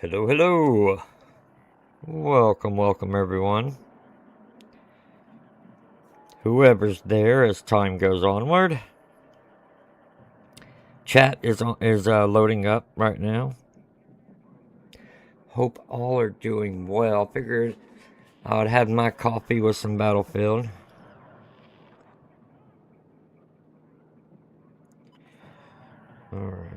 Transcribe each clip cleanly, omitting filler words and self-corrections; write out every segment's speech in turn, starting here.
Hello, hello. Welcome everyone. Whoever's there as time goes onward. Chat is loading up right now. Hope all are doing well. Figured I would have my coffee with some Battlefield. Alright.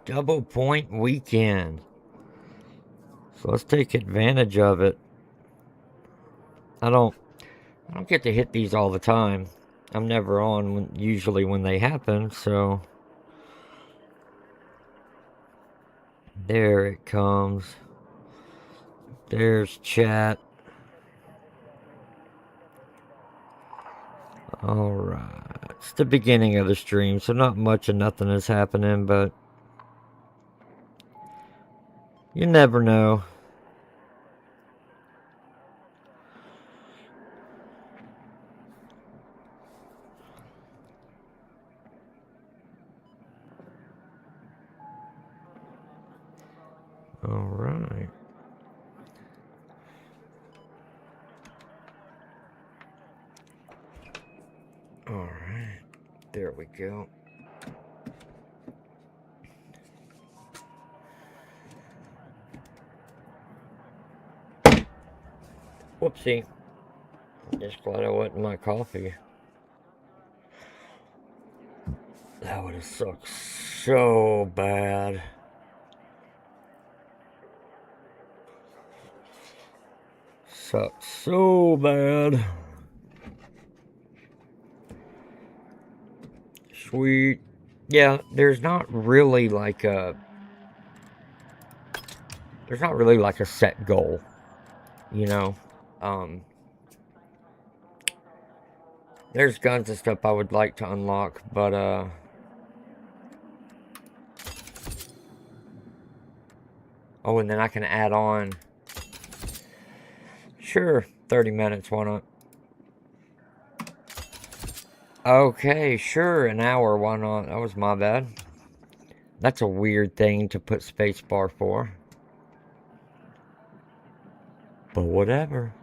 Double point weekend. So let's take advantage of it. I don't get to hit these all the time. I'm never on usually when they happen, so there it comes. There's chat. Alright. It's the beginning of the stream, so not much of nothing is happening, but you never know. Alright. Alright. There we go. Whoopsie. Just glad I wasn't my coffee. That would have sucked so bad. Sucked so bad. Sweet. Yeah, there's not really like a set goal, you know. There's guns and stuff I would like to unlock, but oh, and then I can add on. Sure, 30 minutes, why not? Okay, sure, an hour, why not? That was my bad. That's a weird thing to put spacebar for. But whatever.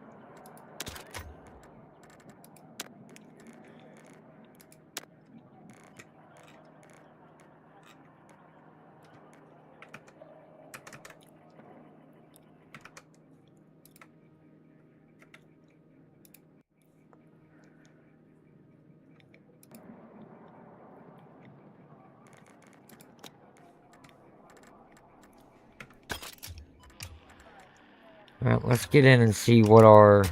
Alright, let's get in and see what our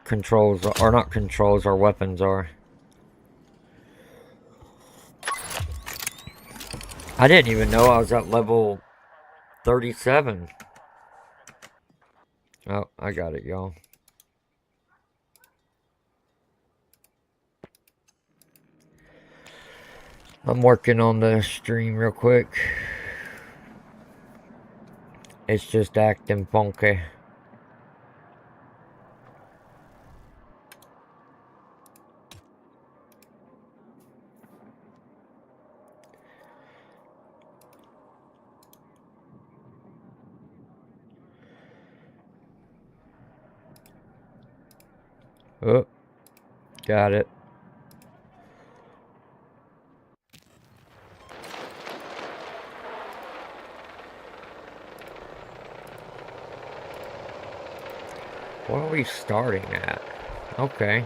controls are, not controls, our weapons are. I didn't even know I was at level 37. Oh, I got it, y'all. I'm working on the stream real quick. It's just acting funky. Oh, got it. What are we starting at? Okay.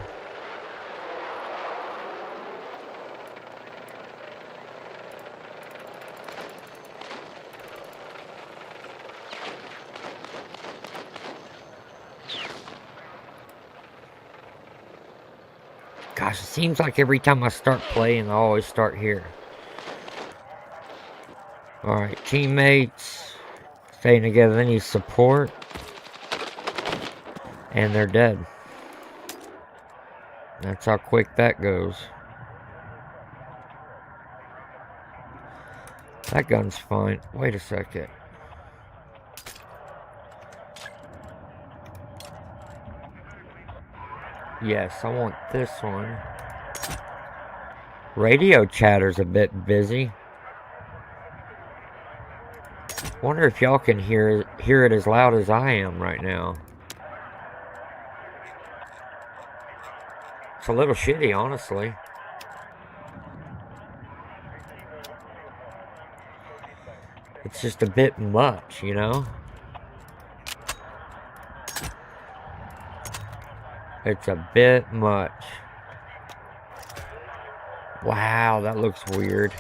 Gosh, it seems like every time I start playing, I always start here. Alright, teammates. Staying together, they need support. And they're dead. That's how quick that goes. That gun's fine. Wait a second. Yes, I want this one. Radio chatter's a bit busy. Wonder if y'all can hear it as loud as I am right now. It's a little shitty, honestly. It's just a bit much, you know? It's a bit much. Wow, that looks weird.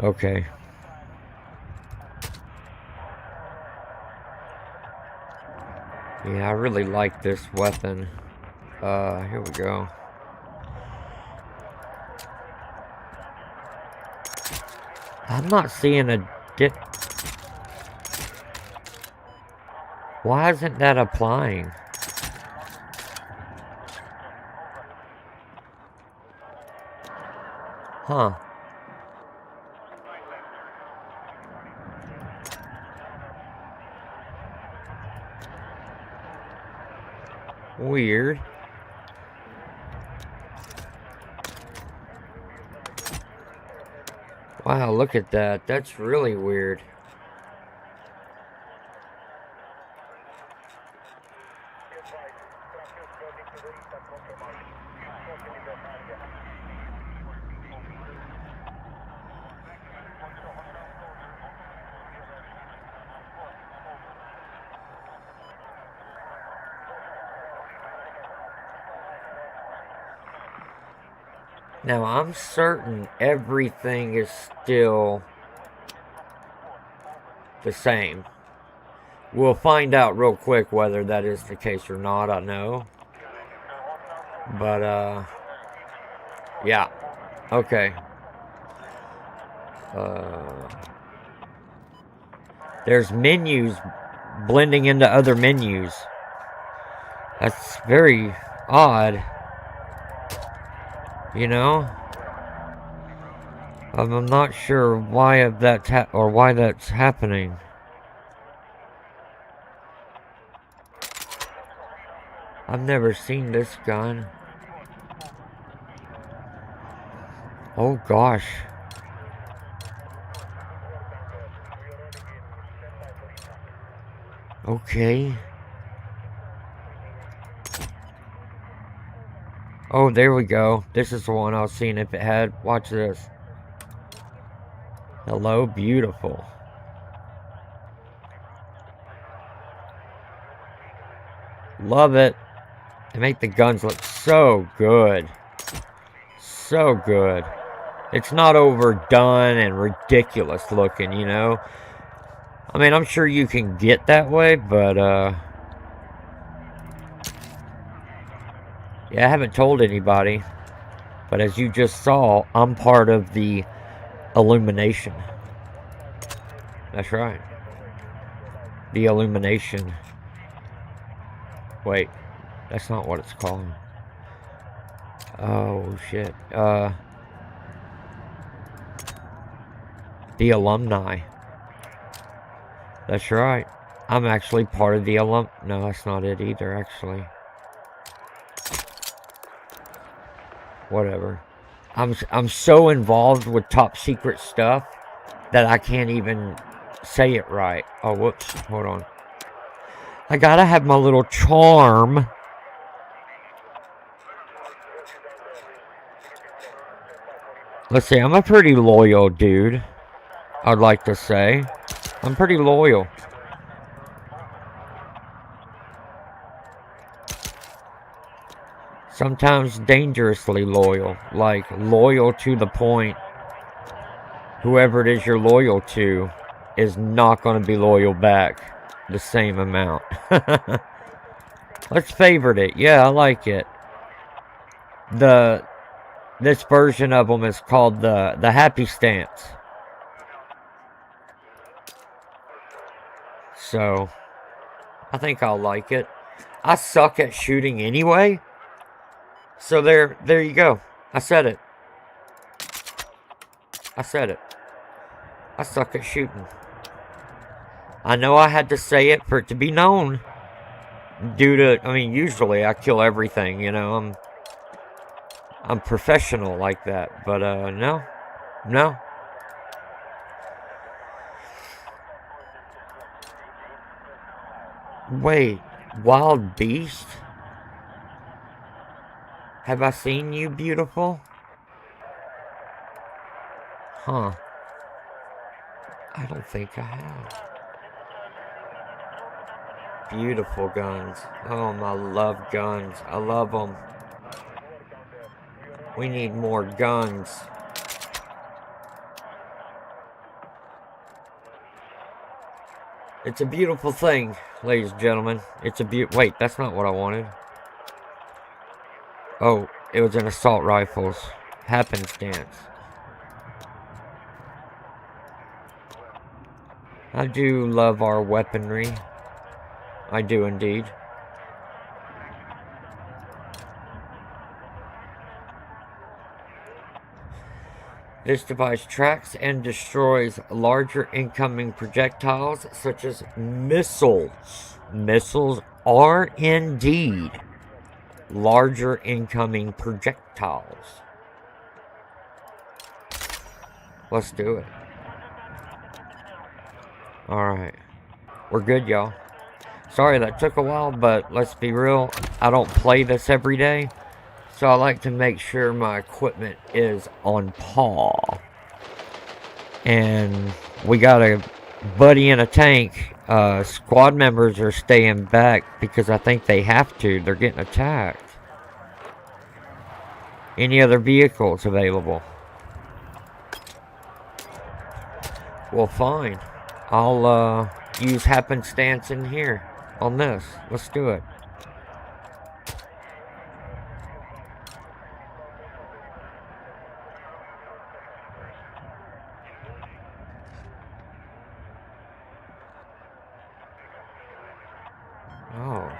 Okay. Yeah, I really like this weapon. Here we go. I'm not seeing a dip. Why isn't that applying? Huh. Weird. Wow, look at that. That's really weird. Now, I'm certain everything is still the same. We'll find out real quick whether that is the case or not, I know. But, yeah. Okay. There's menus blending into other menus. That's very odd. You know, I'm not sure why that's why that's happening. I've never seen this gun. Oh gosh. Okay. Oh, there we go. This is the one I was seeing if it had. Watch this. Hello, beautiful. Love it. They make the guns look so good. So good. It's not overdone and ridiculous looking, you know? I mean, I'm sure you can get that way, but, yeah, I haven't told anybody, but as you just saw, I'm part of the illumination. That's right. The illumination. Wait, that's not what it's called. Oh, shit. The alumni. That's right. I'm actually part of the No, that's not it either, actually. Whatever. I'm so involved with top secret stuff that I can't even say it right. Oh, whoops. Hold on. I gotta have my little charm. Let's see. I'm a pretty loyal dude. I'd like to say. I'm pretty loyal. Sometimes dangerously loyal. Like, loyal to the point whoever it is you're loyal to is not going to be loyal back the same amount. Let's favorite it. Yeah, I like it. This version of them is called the happy stance. So I think I'll like it. I suck at shooting anyway. So there you go. I said it. I suck at shooting. I know I had to say it for it to be known. Usually I kill everything, you know. I'm professional like that, but no. Wait, wild beast? Have I seen you, beautiful? Huh. I don't think I have. Beautiful guns. Oh, I love guns. I love them. We need more guns. It's a beautiful thing, ladies and gentlemen. Wait, that's not what I wanted. Oh, it was an assault rifles. Happenstance. I do love our weaponry. I do indeed. This device tracks and destroys larger incoming projectiles, such as missiles. Missiles are indeed larger incoming projectiles. Let's do it. Alright. We're good, y'all. Sorry that took a while, but let's be real. I don't play this every day. So I like to make sure my equipment is on par. And we got a buddy in a tank. Squad members are staying back because I think they have to. They're getting attacked. Any other vehicles available? Well, fine. I'll use happenstance in here on this. Let's do it. Oh.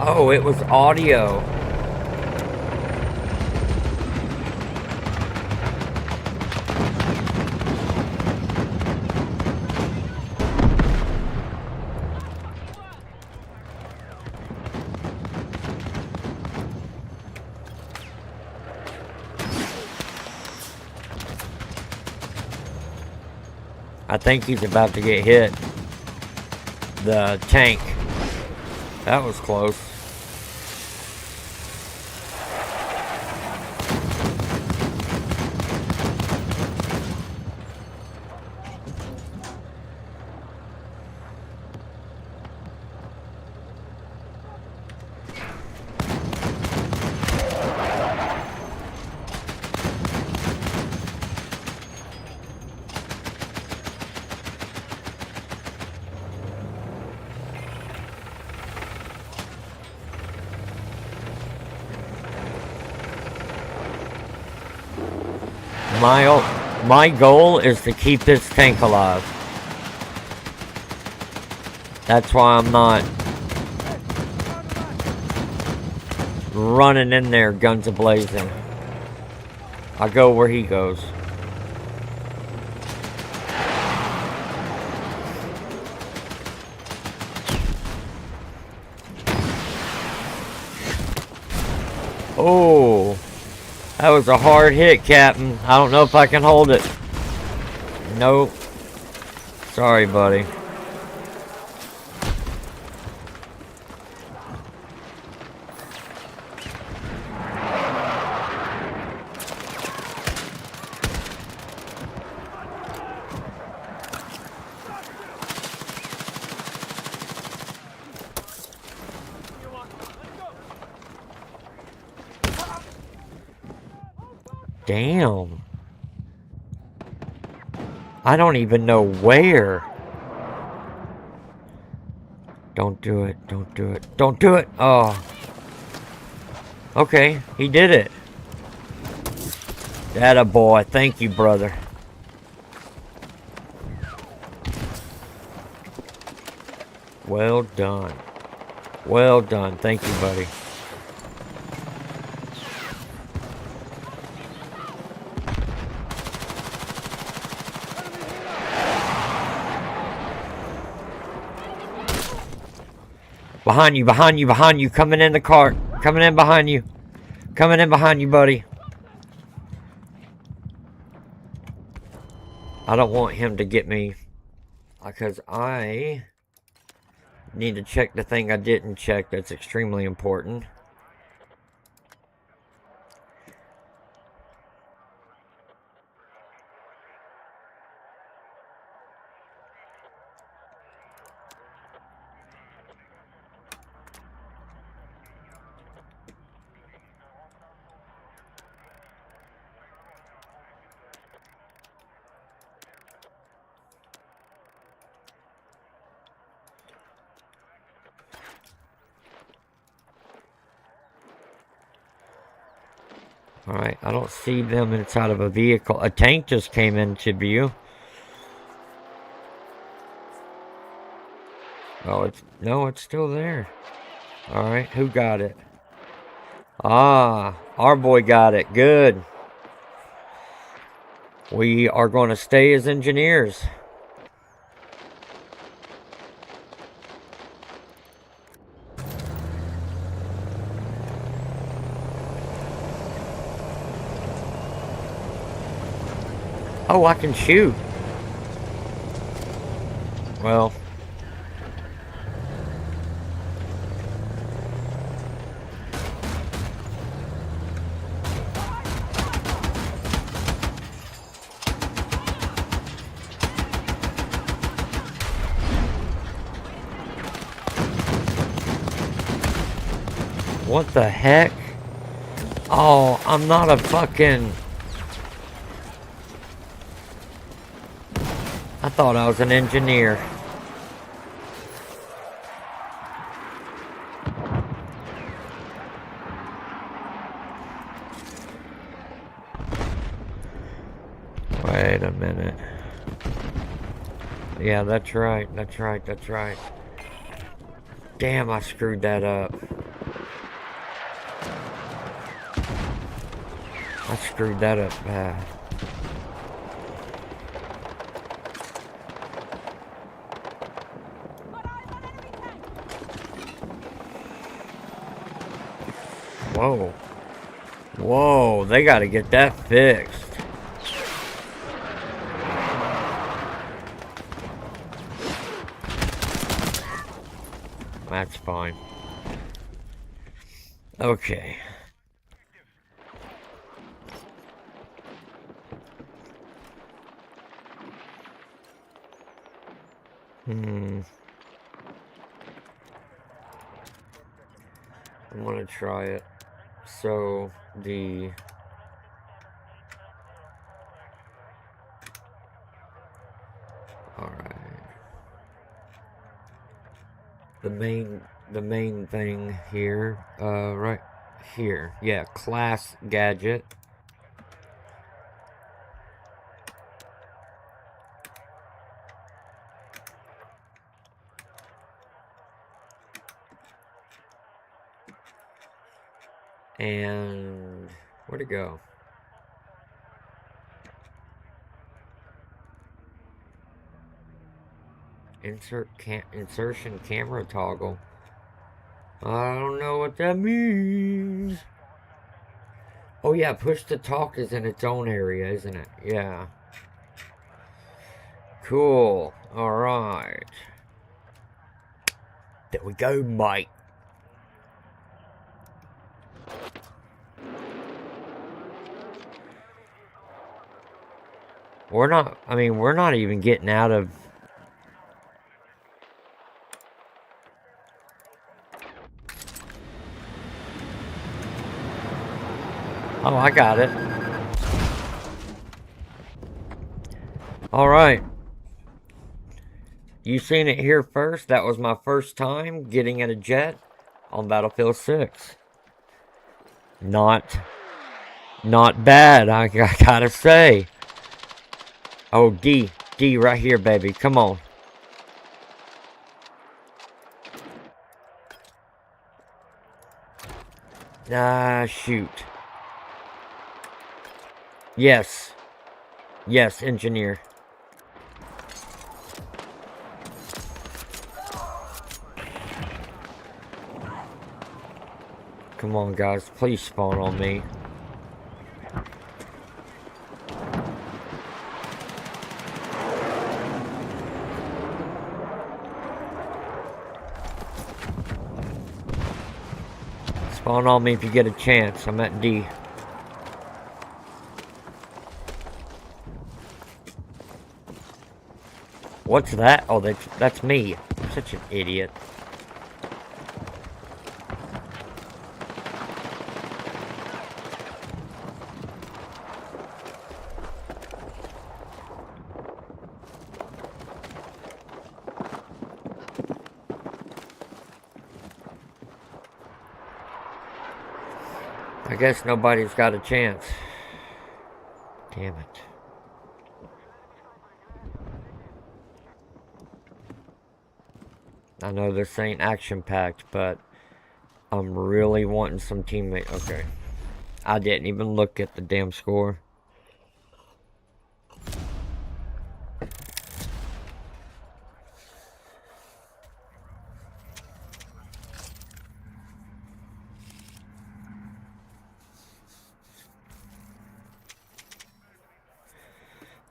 Oh, it was audio. I think he's about to get hit. The tank. That was close. My goal is to keep this tank alive. That's why I'm not running in there guns a-blazing. I go where he goes. Oh, that was a hard hit, Captain. I don't know if I can hold it. Nope. Sorry, buddy. Damn. I don't even know where. Don't do it. Don't do it. Don't do it. Oh. Okay, he did it. Atta boy. Thank you, brother. Well done. Well done. Thank you, buddy. Behind you, behind you, behind you. Coming in the cart. Coming in behind you. Coming in behind you, buddy. I don't want him to get me. Because I need to check the thing I didn't check that's extremely important. Alright, I don't see them inside of a vehicle. A tank just came into view. Oh, no, it's still there. Alright, who got it? Ah, our boy got it. Good. We are going to stay as engineers. Oh, I can shoot. Well. What the heck? Oh, I'm not a fucking... I thought I was an engineer. Wait a minute. Yeah, that's right. That's right. That's right. Damn, I screwed that up. I screwed that up bad. Whoa. Whoa, they gotta get that fixed. That's fine. Okay. I'm gonna try it. So, alright. The main thing here, right here. Yeah, class gadget. And where'd it go? Insertion camera toggle. I don't know what that means. Oh yeah, push to talk is in its own area, isn't it? Yeah. Cool. Alright. There we go, mate. We're not even getting out of... Oh, I got it. Alright. You seen it here first. That was my first time getting in a jet on Battlefield 6. Not bad, I gotta say. Oh, D right here, baby. Come on. Ah, shoot. Yes. Yes, engineer. Come on, guys. Please spawn on me. Spawn on me if you get a chance. I'm at D. What's that? Oh, that's me. I'm such an idiot. I guess nobody's got a chance. Damn it. I know this ain't action-packed, but I'm really wanting some teammates. Okay. I didn't even look at the damn score.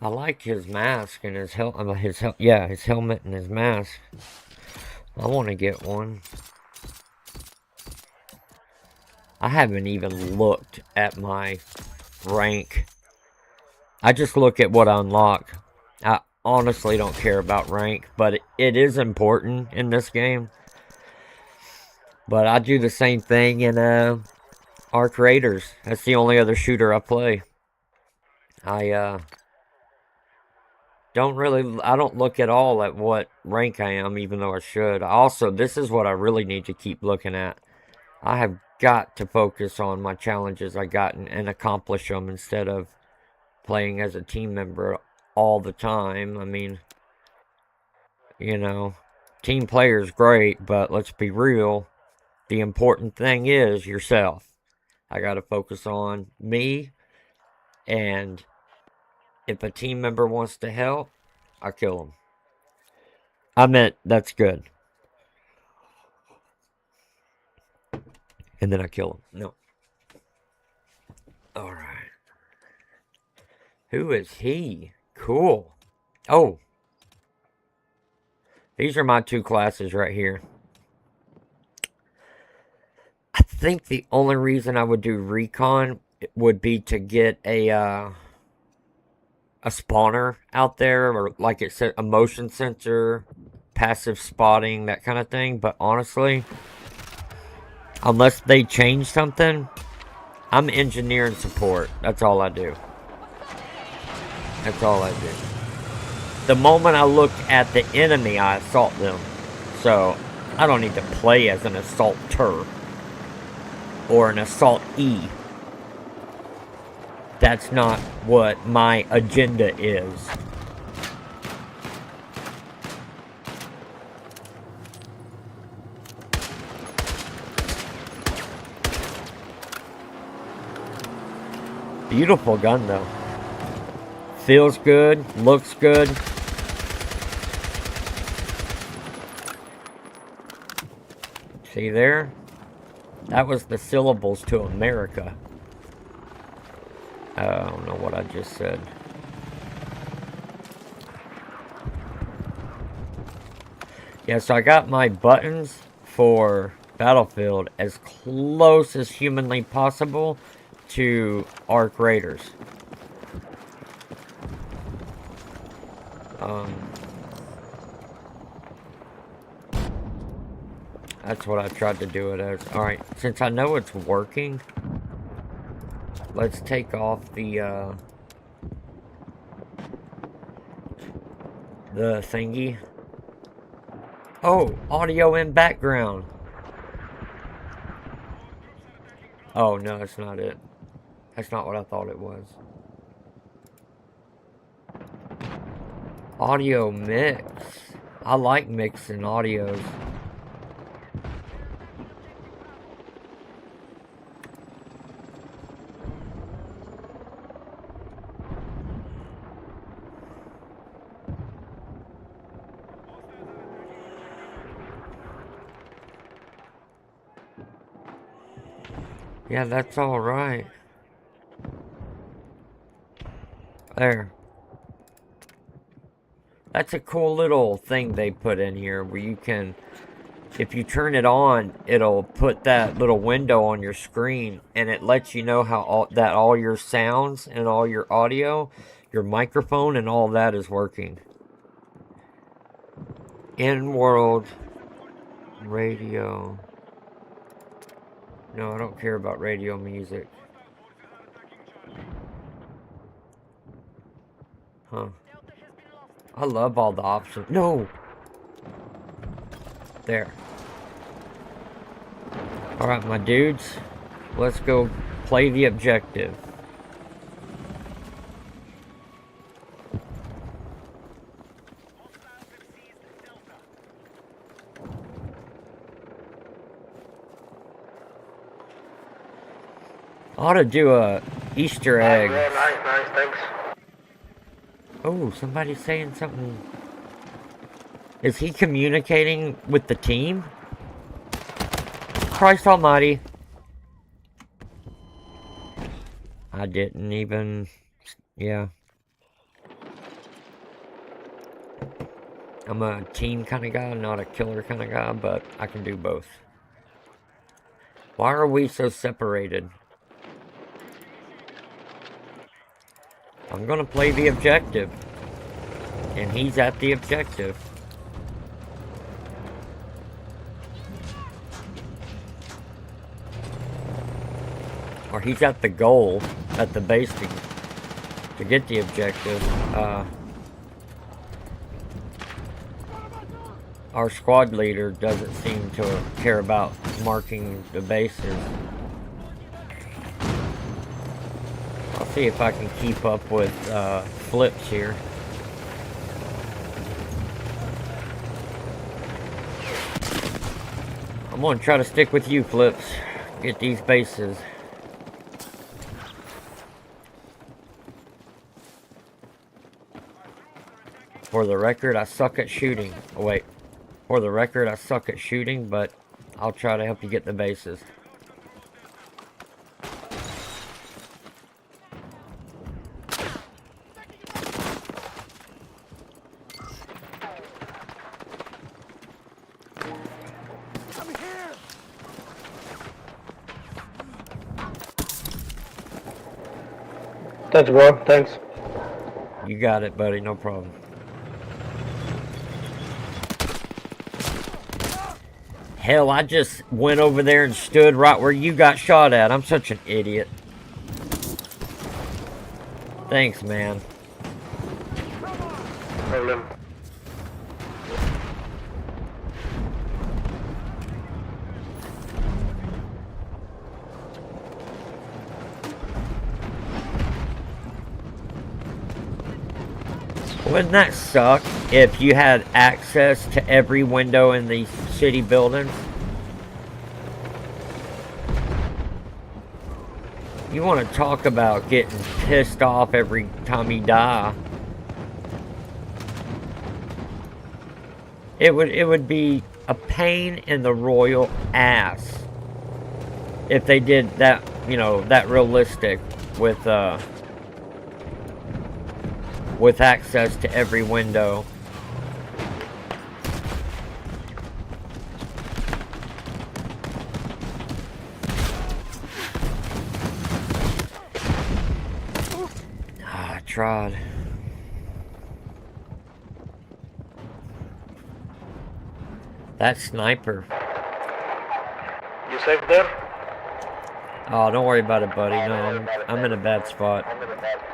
I like his mask and his helmet and his mask. I want to get one. I haven't even looked at my rank. I just look at what I unlock. I honestly don't care about rank, but it is important in this game. But I do the same thing in Arc Raiders. That's the only other shooter I play. I don't look at all at what rank I am, even though I should. Also, this is what I really need to keep looking at. I have got to focus on my challenges I got and accomplish them instead of playing as a team member all the time. I mean, you know, team player's great, but let's be real. The important thing is yourself. I got to focus on me, and if a team member wants to help, I kill them. I meant, that's good. And then I kill them. No. Alright. Who is he? Cool. Oh. These are my two classes right here. I think the only reason I would do recon would be to get a spawner out there, or like it said, a motion sensor, passive spotting, that kind of thing. But honestly, unless they change something, I'm engineer and support. That's all I do. That's all I do. The moment I look at the enemy, I assault them. So, I don't need to play as an assaulter or an assault E. That's not what my agenda is. Beautiful gun though. Feels good, looks good. See there? That was the syllables to America. I don't know what I just said. Yeah, so I got my buttons for Battlefield as close as humanly possible to Arc Raiders. That's what I tried to do it as. Alright, since I know it's working, let's take off the thingy. Oh, audio in background. Oh, no, that's not it. That's not what I thought it was. Audio mix. I like mixing audios. Yeah, that's all right. There. That's a cool little thing they put in here where you can, if you turn it on, it'll put that little window on your screen and it lets you know how all your sounds and all your audio, your microphone and all that is working. In-world radio. No, I don't care about radio music. Huh. I love all the options. No! There. Alright, my dudes. Let's go play the objective. I ought to do a Easter egg. Yeah, nice, thanks. Oh, somebody's saying something. Is he communicating with the team? Christ almighty. I didn't even... Yeah. I'm a team kind of guy, not a killer kind of guy, but I can do both. Why are we so separated? I'm gonna play the objective. And he's at the objective. Or he's at the goal, at the base to get the objective. Our squad leader doesn't seem to care about marking the bases. I'll see if I can keep up with flips here. I'm gonna try to stick with you, Flips. Get these bases. For the record, I suck at shooting. Oh, wait. For the record, I suck at shooting, but I'll try to help you get the bases. Thanks, bro. Thanks. You got it, buddy. No problem. Hell, I just went over there and stood right where you got shot at. I'm such an idiot. Thanks, man. Problem. Wouldn't that suck if you had access to every window in these city buildings? You want to talk about getting pissed off every time you die. It would be a pain in the royal ass if they did that, you know, that realistic with access to every window. I tried. That sniper. You safe there? Oh, don't worry about it, buddy. No, I'm in a bad spot. I'm in a bad spot.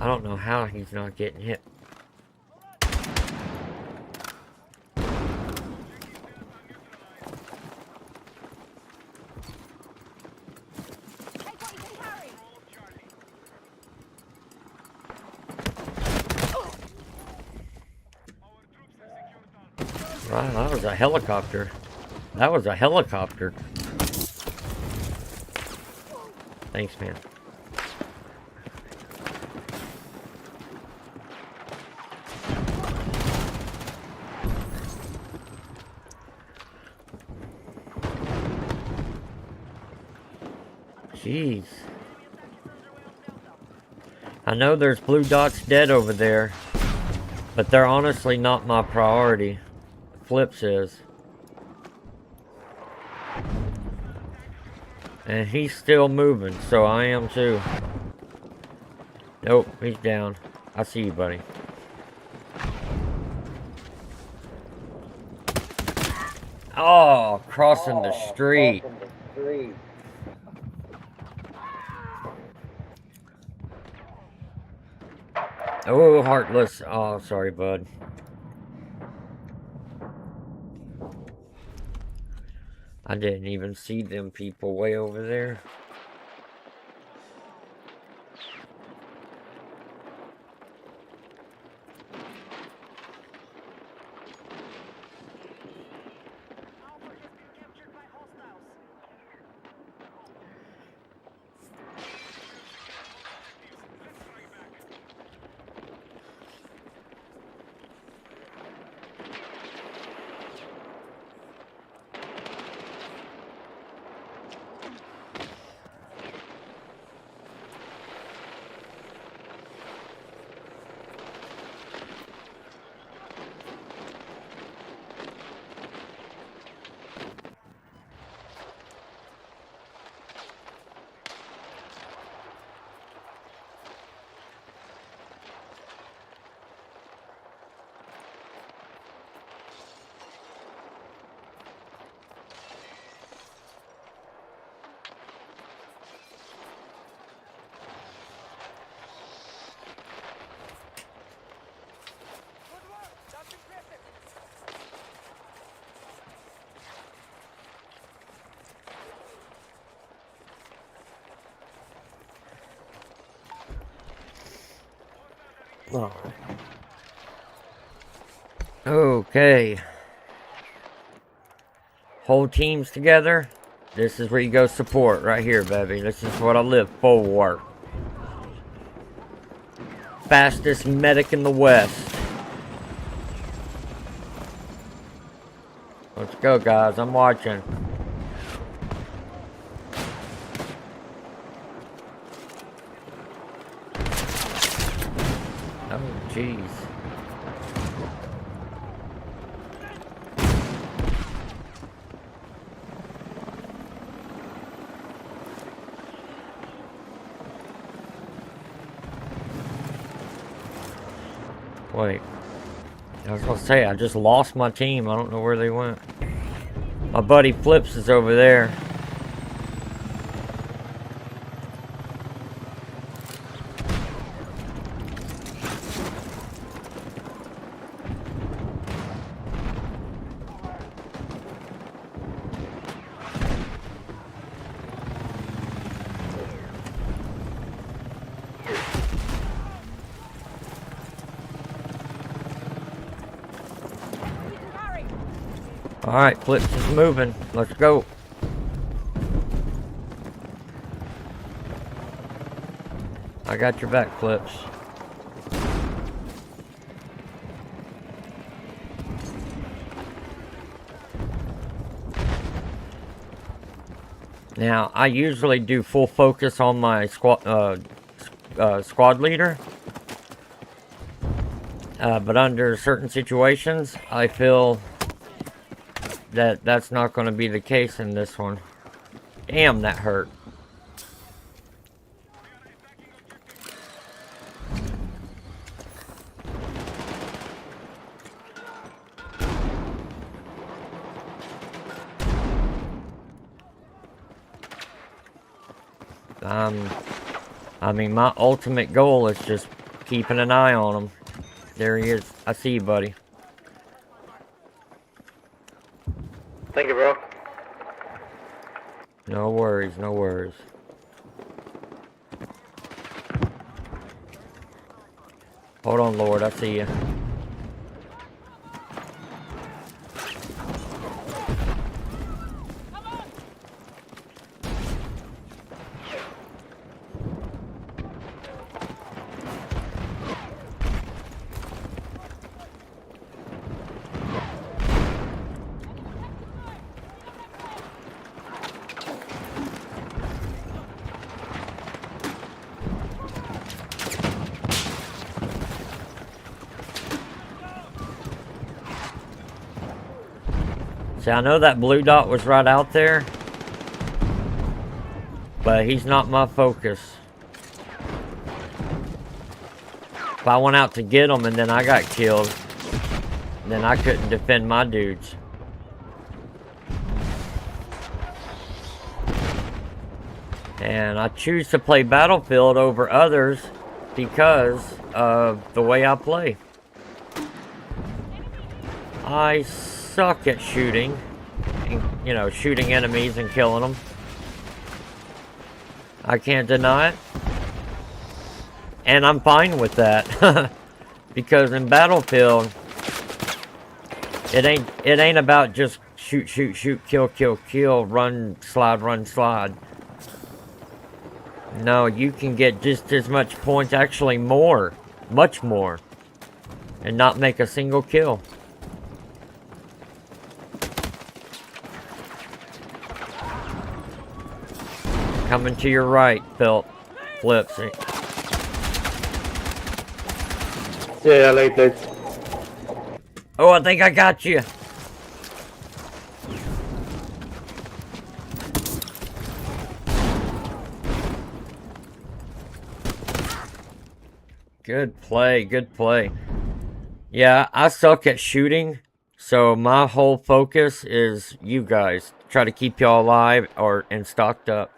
I don't know how he's not getting hit. Wow, that was a helicopter. That was a helicopter. Thanks, man. Jeez. I know there's blue dots dead over there, but they're honestly not my priority. Flips is. And he's still moving, so I am too. Nope, he's down. I see you, buddy. Oh, crossing the street. Oh, heartless. Oh, sorry, bud. I didn't even see them people way over there. Oh. Okay. Whole teams together. This is where you go support right here, baby. This is what I live for. Fastest medic in the West. Let's go, guys. I'm watching. Oh, jeez. Wait. I was gonna say, I just lost my team. I don't know where they went. My buddy Flips is over there. Alright, Flips is moving. Let's go. I got your back, Flips. Now, I usually do full focus on my squad leader. But under certain situations, I feel that that's not going to be the case in this one. Damn, that hurt. I mean, my ultimate goal is just keeping an eye on him. There he is. I see you, buddy. Thank you, bro. No worries, no worries. Hold on, Lord. I see you. See, I know that blue dot was right out there, but he's not my focus. If I went out to get him and then I got killed, then I couldn't defend my dudes. And I choose to play Battlefield over others because of the way I play. I suck at shooting, and, you know, shooting enemies and killing them. I can't deny it. And I'm fine with that. Because in Battlefield, it ain't about just shoot, shoot, shoot, kill, kill, kill, run, slide. No, you can get just as much points, actually more, much more, and not make a single kill. Coming to your right, Flips. Yeah, like that. Oh, I think I got you. Good play, good play. Yeah, I suck at shooting, so my whole focus is you guys. Try to keep y'all alive and stocked up.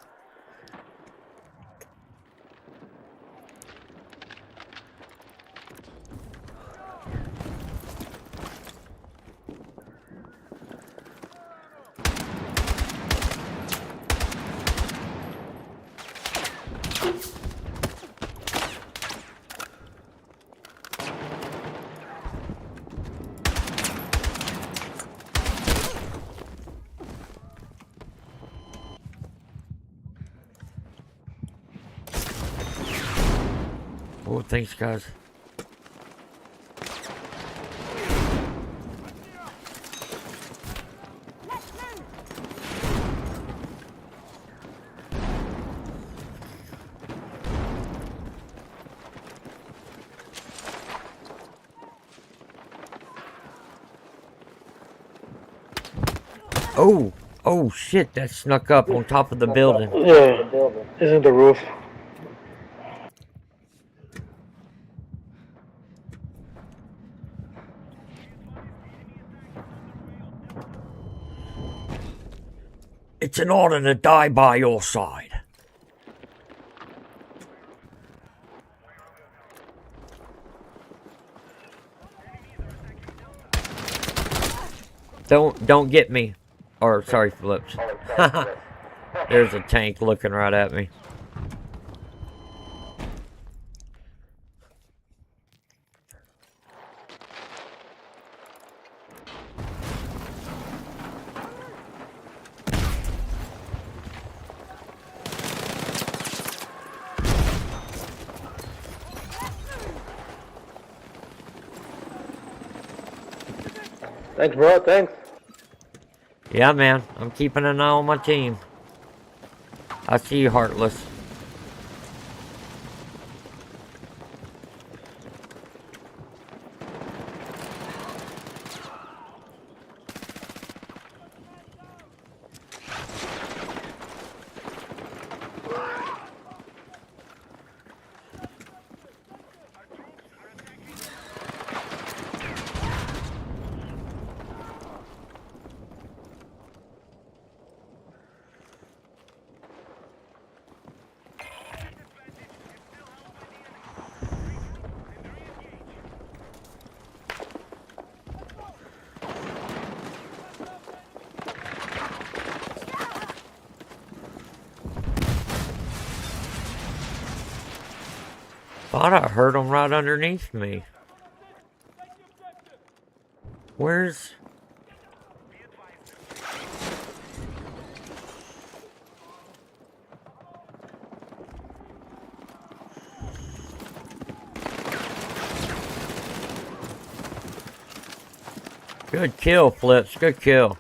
Oh, thanks, guys. Oh shit, that snuck up on top of the building. Yeah, isn't the roof? It's an honor to die by your side. Don't get me. Or, sorry, Flips. There's a tank looking right at me. Thanks, bro. Thanks. Yeah, man. I'm keeping an eye on my team. I see you, Heartless. Thought I heard him right underneath me. Where's... Good kill, Flips. Good kill.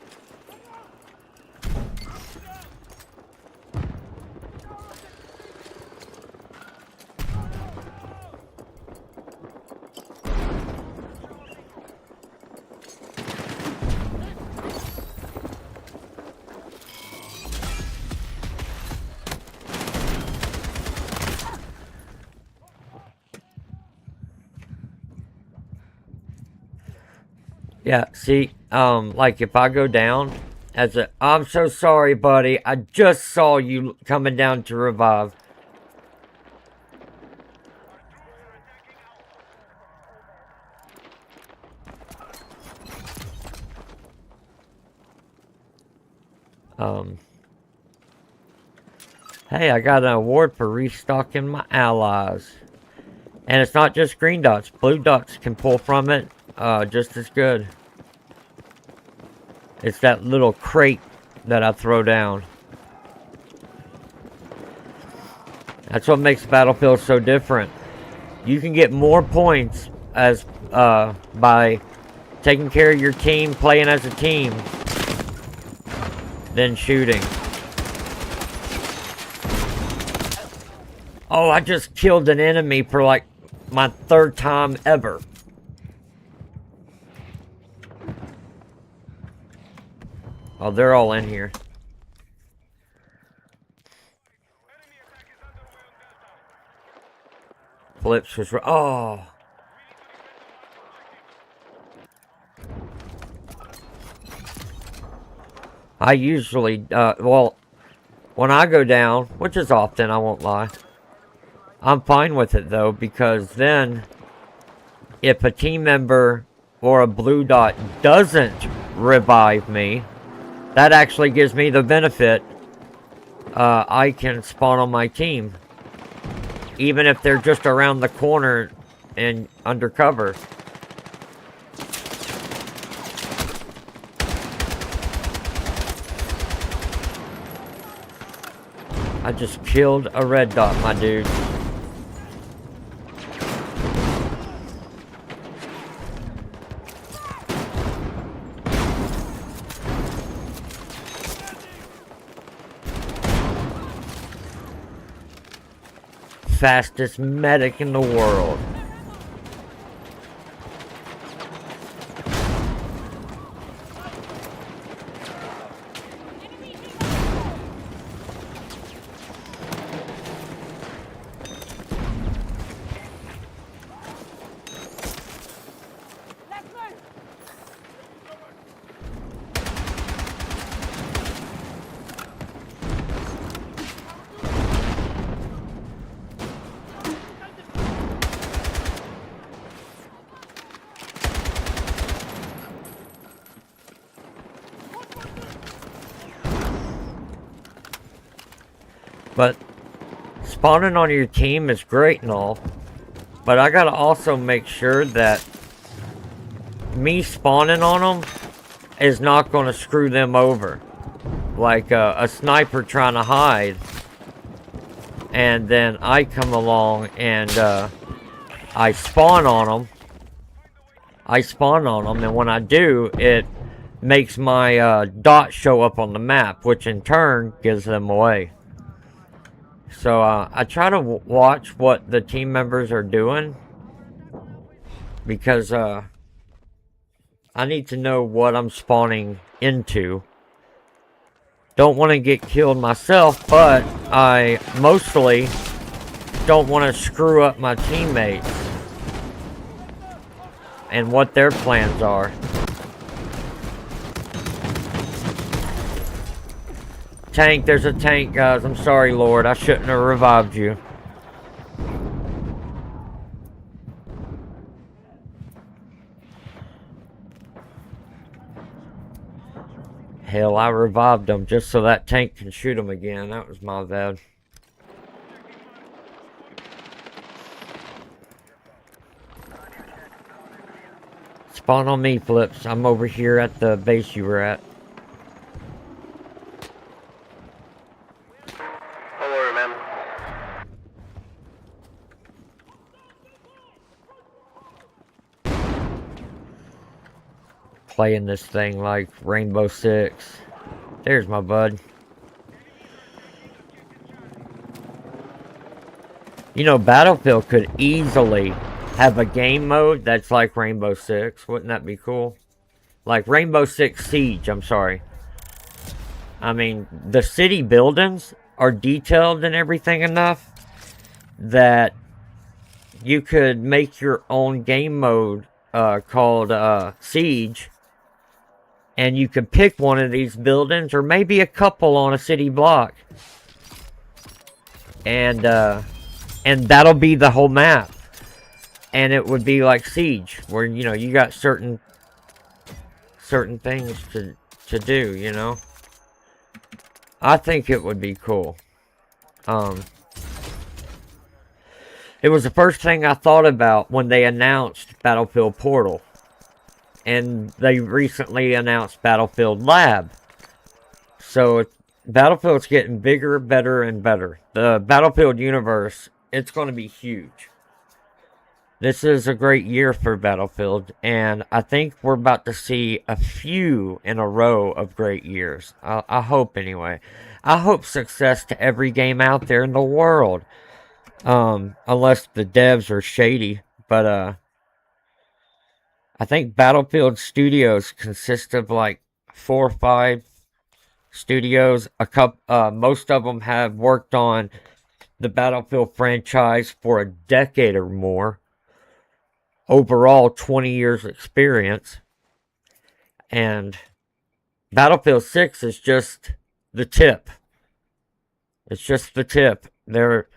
Yeah, see, like if I go down as a, I'm so sorry, buddy. I just saw you coming down to revive. Hey, I got an award for restocking my allies. And it's not just green dots. Blue dots can pull from it just as good. It's that little crate that I throw down. That's what makes Battlefield so different. You can get more points as by taking care of your team, playing as a team, than shooting. Oh, I just killed an enemy for like my 3rd time ever. Oh, they're all in here. Flips was... Oh. I usually, well, when I go down, which is often, I won't lie, I'm fine with it though, because then if a team member or a blue dot doesn't revive me, that actually gives me the benefit. I can spawn on my team, even if they're just around the corner and undercover. I just killed a red dot, my dude. Fastest medic in the world. But spawning on your team is great and all, but I gotta also make sure that me spawning on them is not gonna screw them over. Like a sniper trying to hide, and then I come along and I spawn on them. I spawn on them, and when I do, it makes my dot show up on the map, which in turn gives them away. So I try to watch what the team members are doing, because I need to know what I'm spawning into. Don't want to get killed myself, but I mostly don't want to screw up my teammates and what their plans are. Tank, there's a tank, guys. I'm sorry, Lord. I shouldn't have revived you. Hell, I revived him just so that tank can shoot him again. That was my bad. Spawn on me, Flips. I'm over here at the base you were at. Don't worry, man. Playing this thing like Rainbow Six. There's my bud. You know, Battlefield could easily have a game mode that's like Rainbow Six. Wouldn't that be cool? Like Rainbow Six Siege, I'm sorry. I mean, the city buildings are detailed and everything enough that you could make your own game mode called Siege. And you could pick one of these buildings, or maybe a couple on a city block. And that'll be the whole map. And it would be like Siege, where, you know, you got certain things to do, you know. I think it would be cool. It was the first thing I thought about when they announced Battlefield Portal. And they recently announced Battlefield Lab. So Battlefield's getting bigger, better, and better. The Battlefield universe, it's going to be huge. This is a great year for Battlefield, and I think we're about to see a few in a row of great years. I hope, anyway. I hope success to every game out there in the world. Unless the devs are shady. But, I think Battlefield Studios consist of like 4 or 5 studios. Most of them have worked on the Battlefield franchise for a decade or more. Overall, 20 years experience. And Battlefield 6 is just the tip. It's just the tip. They're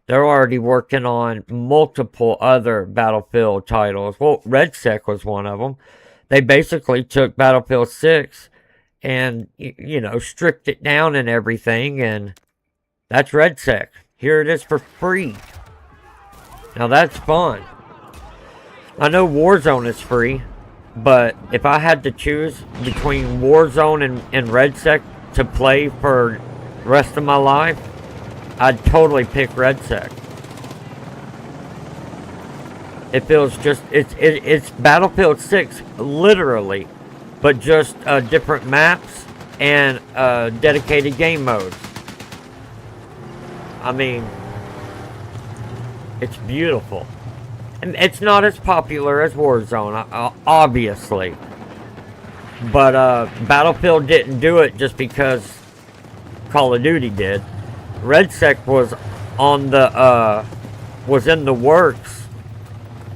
already working on multiple other Battlefield titles. Well, RedSec was one of them. They basically took Battlefield 6 and, you know, stripped it down and everything, and that's RedSec. Here it is for free. Now that's fun. I know Warzone is free, but if I had to choose between Warzone and RedSec to play for the rest of my life, I'd totally pick RedSec. It feels just, it's Battlefield 6, literally, but just different maps and dedicated game modes. I mean, it's beautiful. And it's not as popular as Warzone, obviously. But Battlefield didn't do it just because Call of Duty did. RedSec was was in the works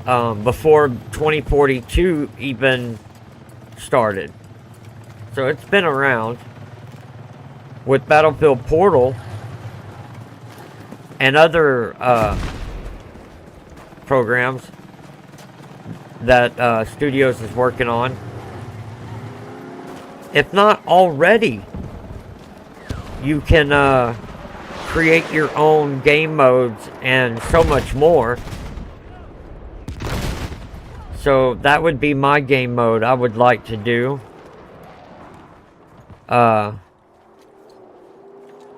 before 2042 even started. So it's been around. With Battlefield Portal and other programs that Studios is working on. If not already, you can create your own game modes and so much more. So that would be my game mode I would like to do.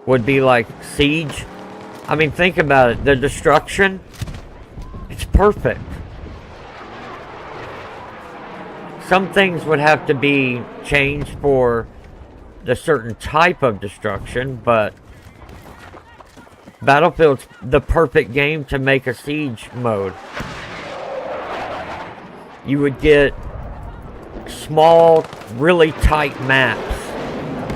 Would be like Siege. I mean, think about it. The destruction, it's perfect. some things would have to be changed for the certain type of destruction, but Battlefield's the perfect game to make a siege mode. You would get small, really tight maps.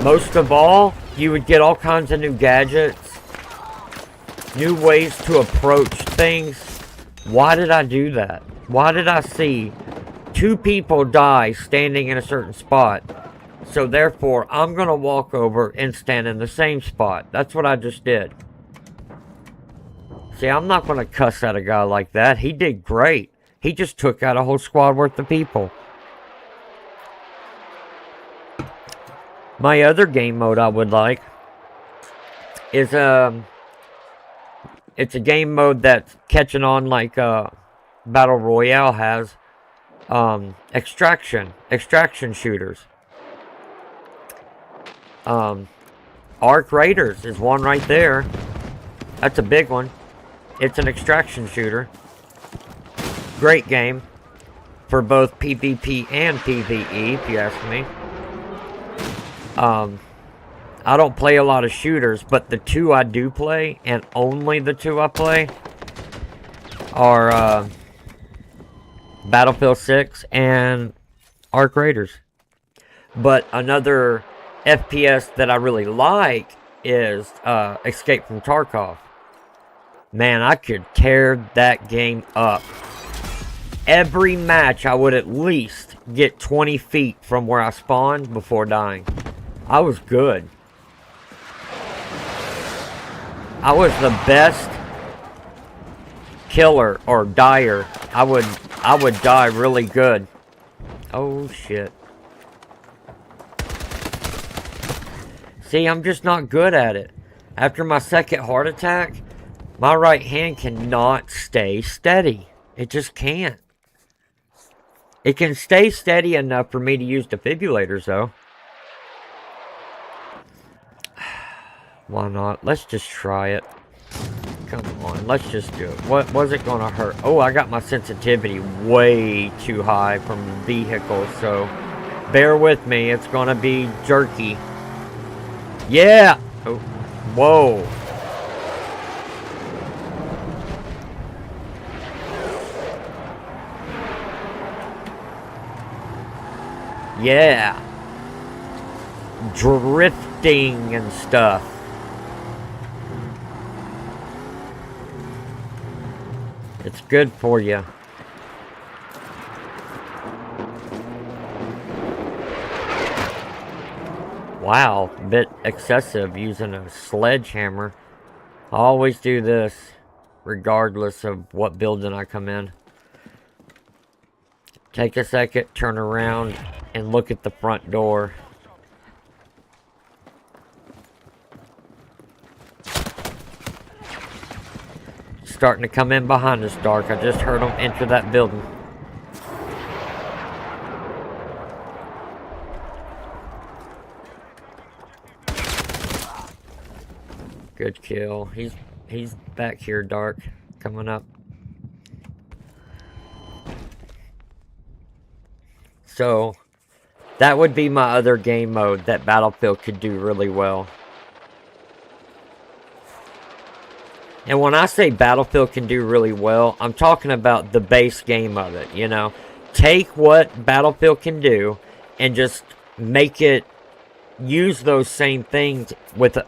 Most of all, you would get all kinds of new gadgets, new ways to approach things. Why did I do that? Why did I see 2 people die standing in a certain spot? So therefore, I'm going to walk over and stand in the same spot. That's what I just did. See, I'm not going to cuss at a guy like that. He did great. He just took out a whole squad worth of people. My other game mode I would like is it's a game mode that's catching on like Battle Royale has. Extraction shooters. Arc Raiders is one right there. That's a big one. It's an extraction shooter. Great game for both PvP and PvE, if you ask me. I don't play a lot of shooters, but the 2 I do play, and only the 2 I play, are Battlefield 6 and Arc Raiders. But another FPS that I really like is Escape from Tarkov. Man, I could tear that game up. Every match, I would at least get 20 feet from where I spawned before dying. I was good. I was the best killer or dyer. I would die really good. Oh shit. See, I'm just not good at it. After my second heart attack, my right hand cannot stay steady. It just can't. It can stay steady enough for me to use defibrillators, though. Why not? Let's just try it. Come on, let's just do it. What was it gonna hurt? Oh, I got my sensitivity way too high from vehicles, so bear with me. It's gonna be jerky. Yeah! Oh, whoa. Yeah. Drifting and stuff. It's good for you. Wow, a bit excessive using a sledgehammer. I always do this, regardless of what building I come in. Take a second, turn around, and look at the front door. Starting to come in behind us, Dark. I just heard them enter that building. Good kill. He's back here, Dark. Coming up. So, that would be my other game mode that Battlefield could do really well. And when I say Battlefield can do really well, I'm talking about the base game of it, you know. Take what Battlefield can do and just make it use those same things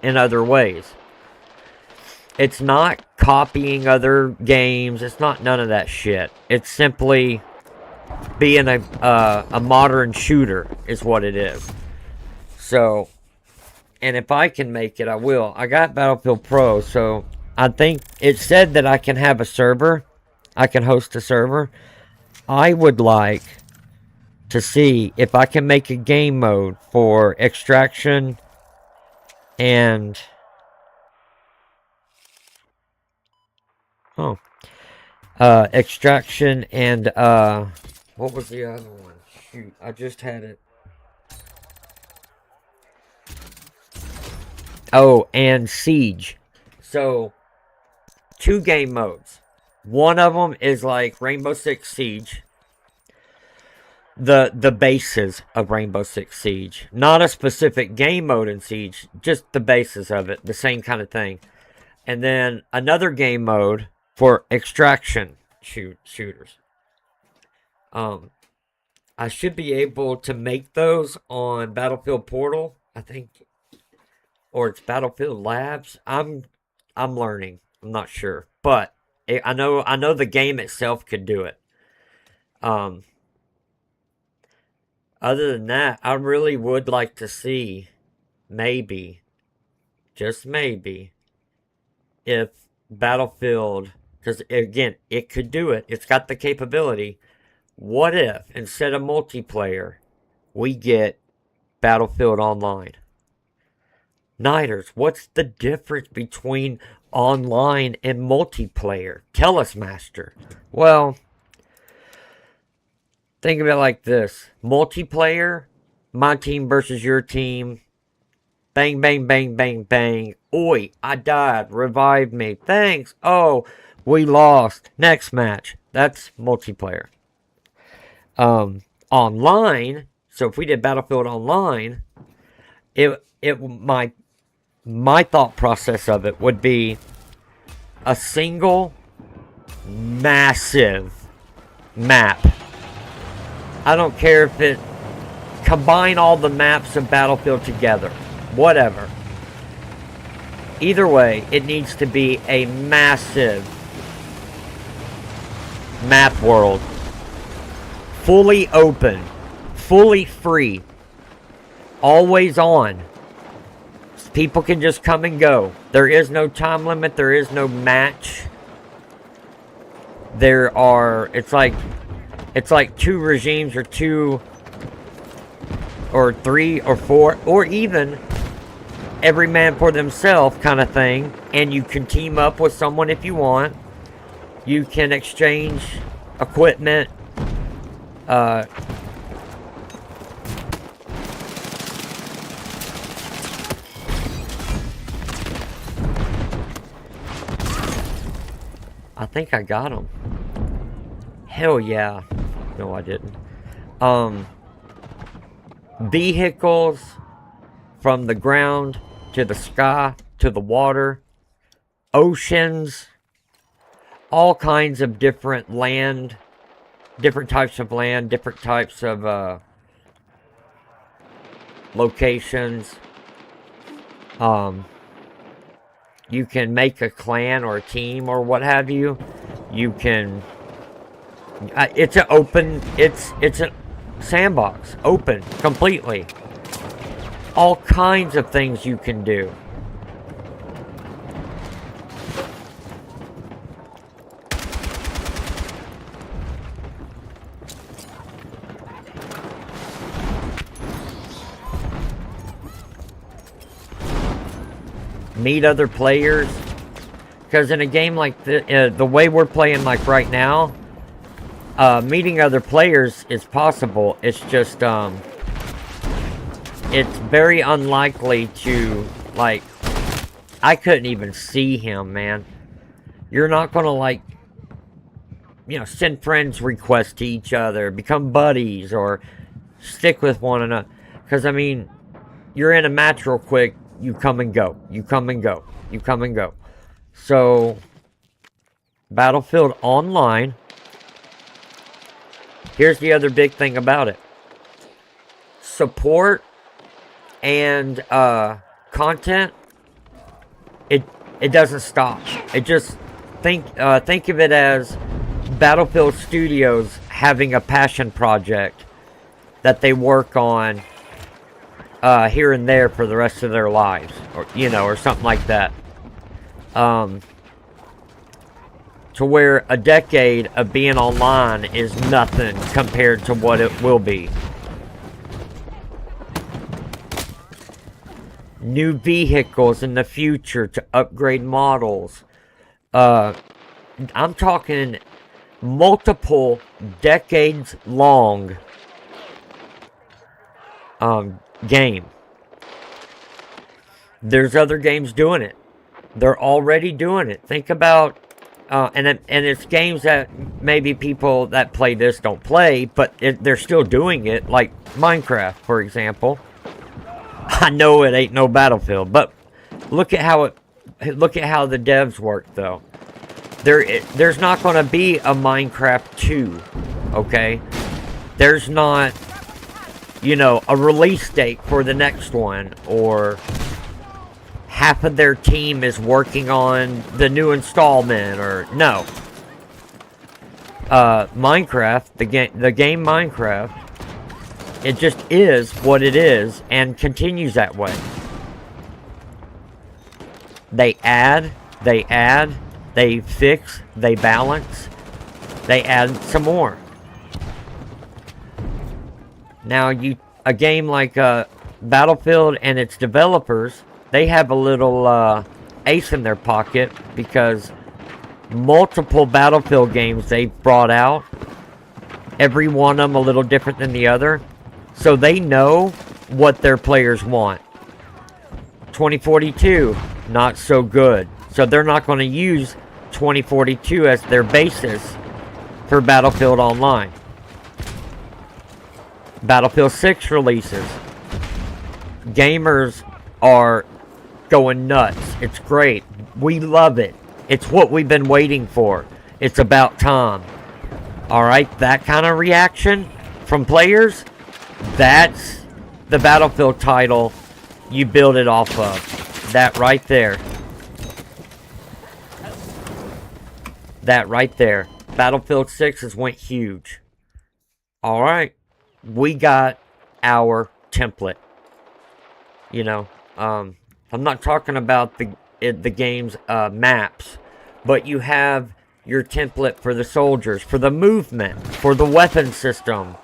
in other ways. It's not copying other games. It's not none of that shit. It's simply being a modern shooter is what it is. So, and if I can make it, I will. I got Battlefield Pro, so I think it said that I can have a server. I can host a server. I would like to see if I can make a game mode for extraction and extraction and what was the other one? Shoot, I just had it. Oh, and Siege. So, 2 game modes. One of them is like Rainbow Six Siege. the bases of Rainbow Six Siege. Not a specific game mode in Siege, just the basis of it, the same kind of thing. And then another game mode for extraction shooters. I should be able to make those on Battlefield Portal, I think, or it's Battlefield Labs. I'm learning. I'm not sure, but I know the game itself could do it. Other than that, I really would like to see, maybe, just maybe, if Battlefield, because again, it could do it. It's got the capability. What if, instead of multiplayer, we get Battlefield Online? Nighturz, what's the difference between online and multiplayer? Tell us, Master. Well, think of it like this. Multiplayer, my team versus your team. Bang, bang, bang, bang, bang. Oi, I died. Revive me. Thanks. Oh, we lost. Next match. That's multiplayer. Online, so if we did Battlefield Online, my thought process of it would be a single massive map. I don't care if it combine all the maps of Battlefield together, whatever. Either way, it needs to be a massive map world, fully open, fully free, always on. People can just come and go. There is no time limit. There is no match. It's like two regimes or two or three or four or even every man for themselves kind of thing. And you can team up with someone if you want. You can exchange equipment. I think I got him. Hell yeah. No, I didn't. Vehicles from the ground to the sky to the water, oceans, all kinds of different land, different types of land, different types of locations. You can make a clan or a team or what have you. You can. It's an open. It's a sandbox, open completely. All kinds of things you can do. Meet other players, because in a game like the way we're playing like right now, meeting other players is possible. It's just it's very unlikely to, like, I couldn't even see him, man. You're not gonna, like, send friends requests to each other, become buddies, or stick with one another, because I mean, you're in a match real quick. You come and go. You come and go. You come and go. So, Battlefield Online. Here's the other big thing about it. Support and content. It doesn't stop. It just think of it as Battlefield Studios having a passion project that they work on. Here and there for the rest of their lives, or something like that. To where a decade of being online is nothing compared to what it will be. New vehicles in the future to upgrade models. I'm talking multiple decades long game. There's other games doing it. They're already doing it. Think about and it's games that maybe people that play this don't play, but they're still doing it, like Minecraft, for example. I know it ain't no Battlefield, but look at how the devs work, though. There's not going to be a Minecraft 2, okay? There's not, you know, a release date for the next one, or half of their team is working on the new installment, or no. Minecraft, the game Minecraft, it just is what it is and continues that way. They add, they fix, they balance, they add some more. Now, a game like Battlefield and its developers, they have a little ace in their pocket, because multiple Battlefield games they've brought out, every one of them a little different than the other, so they know what their players want. 2042, not so good. So they're not going to use 2042 as their basis for Battlefield Online. Battlefield 6 releases. Gamers are going nuts. It's great. We love it. It's what we've been waiting for. It's about time. Alright, that kind of reaction from players, that's the Battlefield title you build it off of. That right there. That right there. Battlefield 6 has went huge. Alright. We got our template. You know, I'm not talking about the game's maps, but you have your template for the soldiers, for the movement, for the weapon system,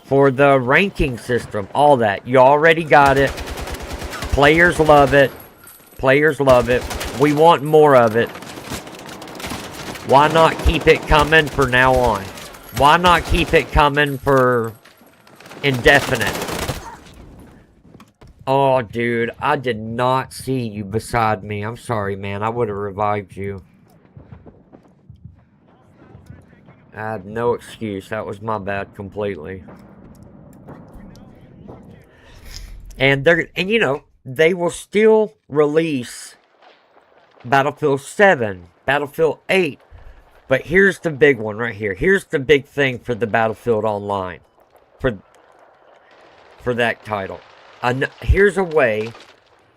for the ranking system, all that. You already got it. Players love it. Players love it. We want more of it. Why not keep it coming for now on? Why not keep it coming for indefinite? Oh, dude, I did not see you beside me. I'm sorry, man. I would have revived you. I have no excuse. That was my bad completely. And you know, they will still release Battlefield 7, Battlefield 8. But here's the big one right here. Here's the big thing for the Battlefield Online. For that title. Here's a way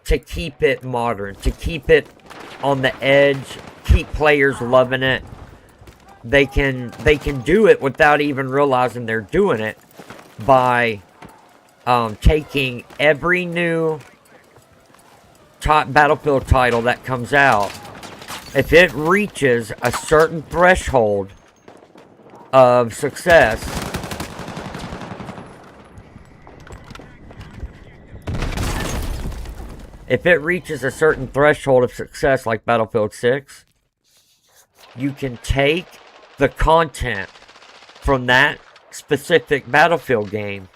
to keep it modern, to keep it on the edge, keep players loving it. They can do it without even realizing they're doing it by taking every new top Battlefield title that comes out. If it reaches a certain threshold of success, like Battlefield 6, you can take the content from that specific Battlefield game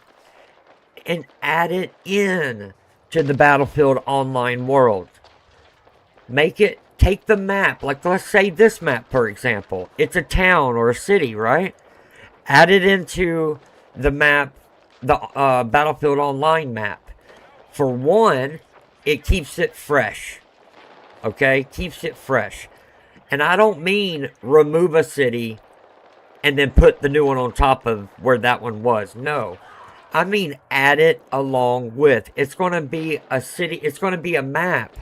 and add it in to the Battlefield Online world. Take the map, like let's say this map, for example. It's a town or a city, right? Add it into the map, the Battlefield Online map. For one, it keeps it fresh. Okay? Keeps it fresh. And I don't mean remove a city and then put the new one on top of where that one was. No. I mean add it along with. It's going to be a city, it's going to be a map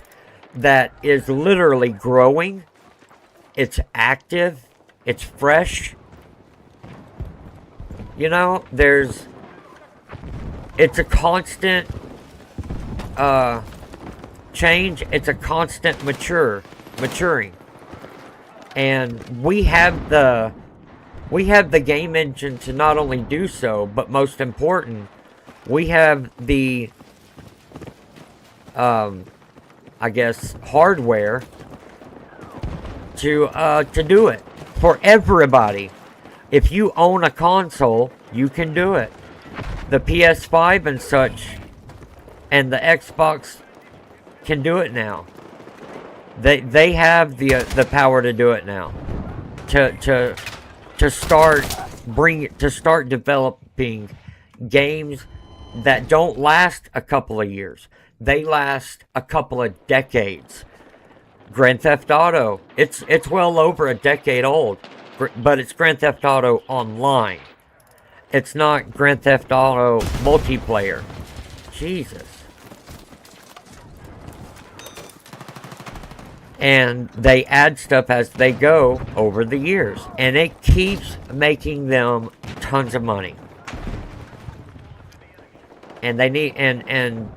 that is literally growing. It's active. It's fresh. You know, it's a constant change. It's a constant maturing. And we have the game engine to not only do so, but most important, we have the I guess hardware to do it for everybody. If you own a console, you can do it. The PS5 and such and the Xbox can do it now. They have the power to do it now. to start developing games that don't last a couple of years. They last a couple of decades. Grand Theft Auto, it's well over a decade old, but it's Grand Theft Auto Online. It's not Grand Theft Auto multiplayer. Jesus. And they add stuff as they go over the years. And it keeps making them tons of money. And they need, and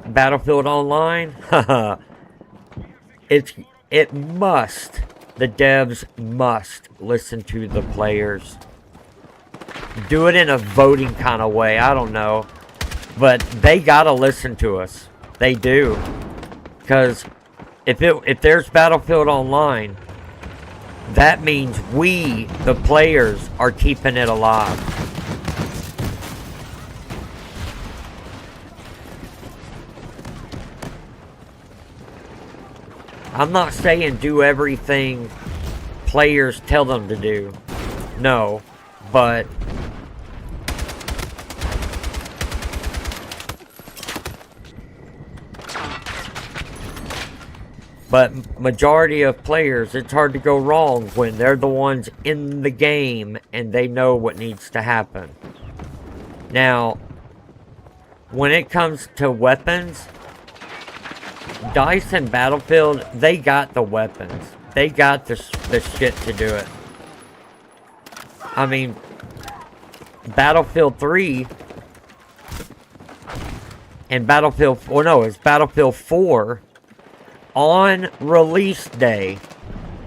Battlefield Online, the devs must listen to the players. Do it in a voting kind of way, I don't know. But they gotta listen to us. They do. Because if there's Battlefield Online, that means we, the players, are keeping it alive. I'm not saying do everything players tell them to do. No, but majority of players, it's hard to go wrong when they're the ones in the game and they know what needs to happen. Now, when it comes to weapons, DICE and Battlefield, they got the weapons. They got the shit to do it. I mean, Battlefield 3 and Battlefield... Well, no, it's Battlefield 4 on release day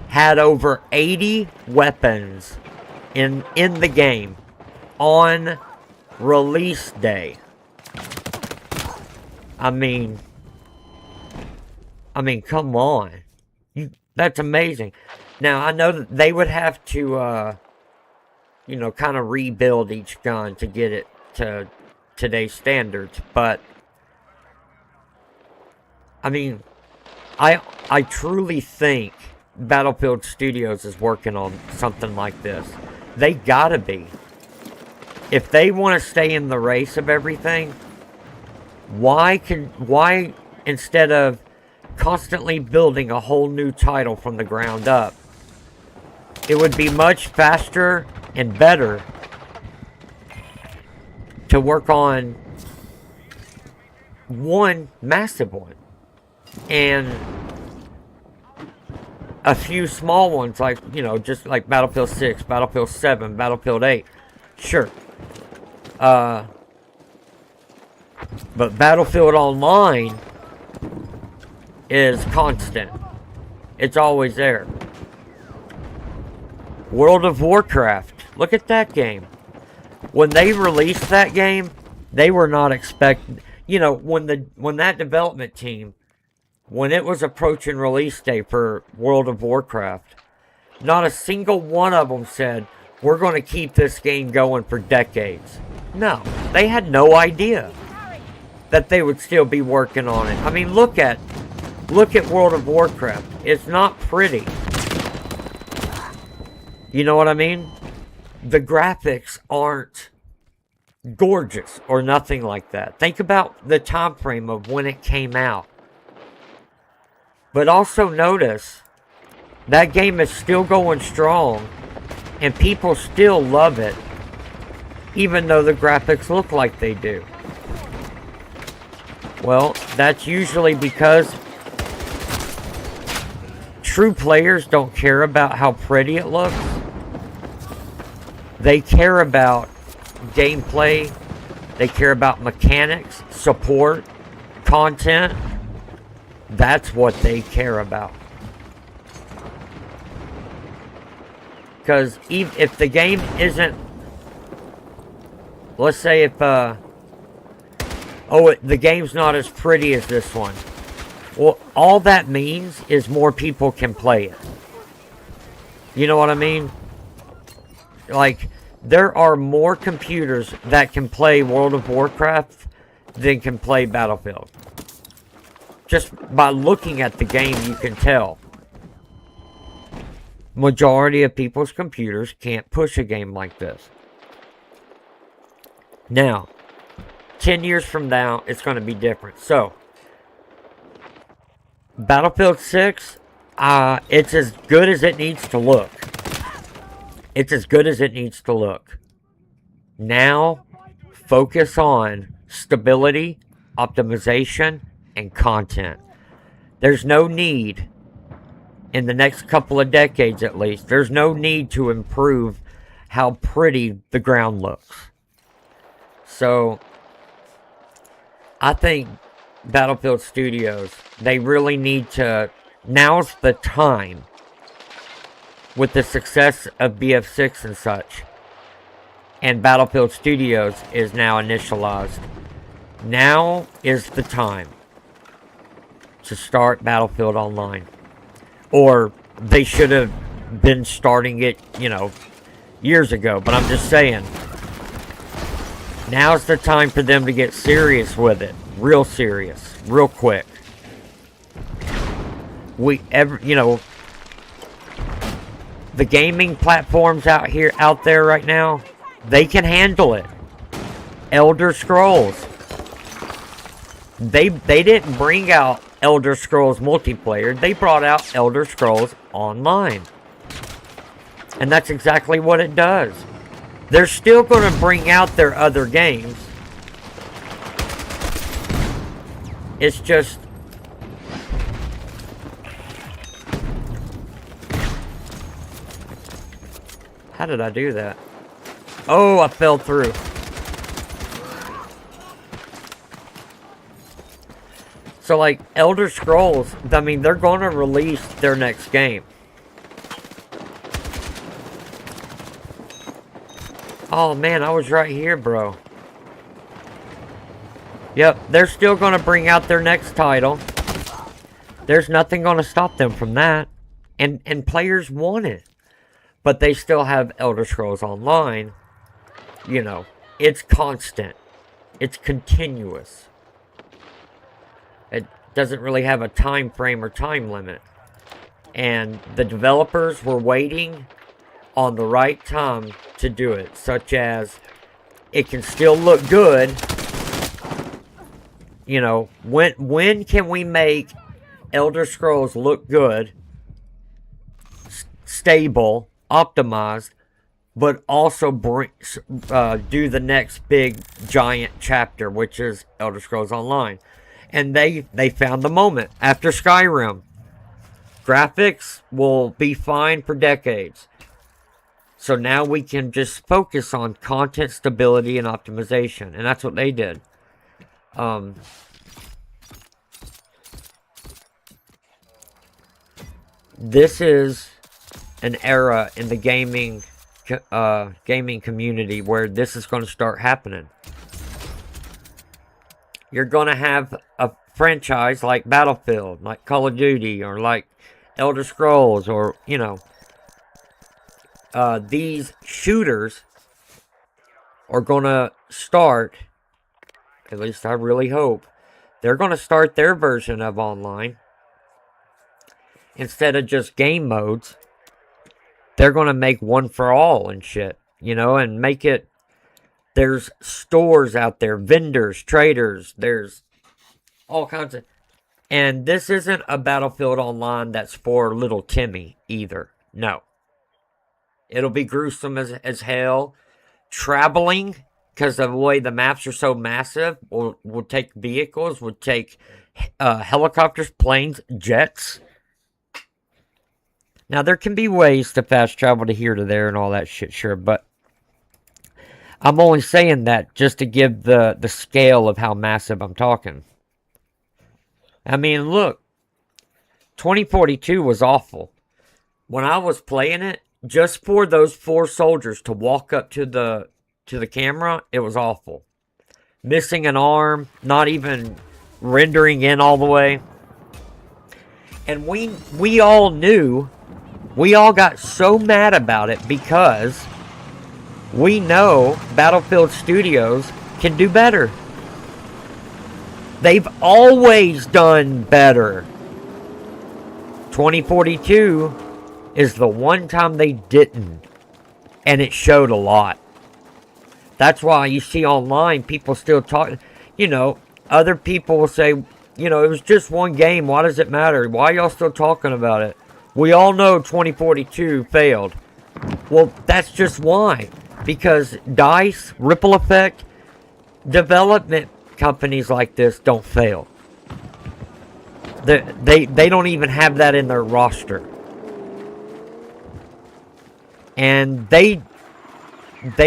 had over 80 weapons in the game on release day. I mean, come on. That's amazing. Now, I know that they would have to, you know, kind of rebuild each gun to get it to today's standards. But, I mean, I truly think Battlefield Studios is working on something like this. They gotta be. If they want to stay in the race of everything, why instead of constantly building a whole new title from the ground up, it would be much faster and better to work on one massive one and a few small ones, like, you know, just like Battlefield 6, Battlefield 7, Battlefield 8. Sure. But Battlefield Online is constant. It's always there. World of Warcraft. Look at that game. When they released that game, they were not expecting... You know, when that development team, when it was approaching release day for World of Warcraft, not a single one of them said, we're going to keep this game going for decades. No, they had no idea that they would still be working on it. I mean, look at World of Warcraft. It's not pretty. You know what I mean? The graphics aren't gorgeous or nothing like that. Think about the time frame of when it came out. But also notice that game is still going strong and people still love it, even though the graphics look like they do. Well, that's usually because true players don't care about how pretty it looks. They care about gameplay. They care about mechanics, support, content. That's what they care about. Because if the game isn't... Let's say if... the game's not as pretty as this one. Well, all that means is more people can play it. You know what I mean? Like, there are more computers that can play World of Warcraft than can play Battlefield. Just by looking at the game, you can tell. majority of people's computers can't push a game like this. Now, 10 years from now, it's going to be different. So, Battlefield 6, it's as good as it needs to look. It's as good as it needs to look. Now, focus on stability, optimization, and content. There's no need, in the next couple of decades at least, there's no need to improve how pretty the ground looks. So, I think Battlefield Studios, they really need to, now's the time, with the success of BF6 and such, and Battlefield Studios is now initialized. Now is the time to start Battlefield Online. Or they should have been starting it, years ago. But I'm just saying, now's the time for them to get serious with it. Real serious. Real quick. The gaming platforms out there right now, they can handle it. Elder Scrolls. They didn't bring out Elder Scrolls multiplayer. They brought out Elder Scrolls Online. And that's exactly what it does. They're still going to bring out their other games. It's just... How did I do that? Oh, I fell through. So, like, Elder Scrolls, they're going to release their next game. Oh, man, I was right here, bro. Yep, they're still going to bring out their next title. There's nothing going to stop them from that. And players want it. But they still have Elder Scrolls Online. It's constant. It's continuous. It doesn't really have a time frame or time limit. And the developers were waiting on the right time to do it. Such as, it can still look good. When can we make Elder Scrolls look good, stable, optimized, but also do the next big giant chapter, which is Elder Scrolls Online. And they found the moment after Skyrim. Graphics will be fine for decades. So now we can just focus on content stability and optimization. And that's what they did. This is an era in the gaming community where this is going to start happening. You're going to have a franchise like Battlefield, like Call of Duty, or like Elder Scrolls, or, these shooters are going to start, at least I really hope, they're going to start their version of online. Instead of just game modes, they're going to make one for all and shit, and make it, there's stores out there, vendors, traders, there's all kinds of, and this isn't a Battlefield Online that's for little Timmy either. No. It'll be gruesome as hell. Traveling, because of the way the maps are so massive, will take vehicles, will take helicopters, planes, jets. Now, there can be ways to fast travel to here to there and all that shit, sure, but I'm only saying that just to give the scale of how massive I'm talking. I mean, look, 2042 was awful. When I was playing it, just for those 4 soldiers to walk up to the camera, it was awful. Missing an arm, not even rendering in all the way. And we all knew, we all got so mad about it because we know Battlefield Studios can do better. They've always done better. 2042 is the one time they didn't, and it showed a lot. That's why you see online people still talking. You know, other people will say, you know, it was just one game. Why does it matter? Why are y'all still talking about it? We all know 2042 failed. Well, that's just why. Because DICE, Ripple Effect, development companies like this don't fail. They don't even have that in their roster. And they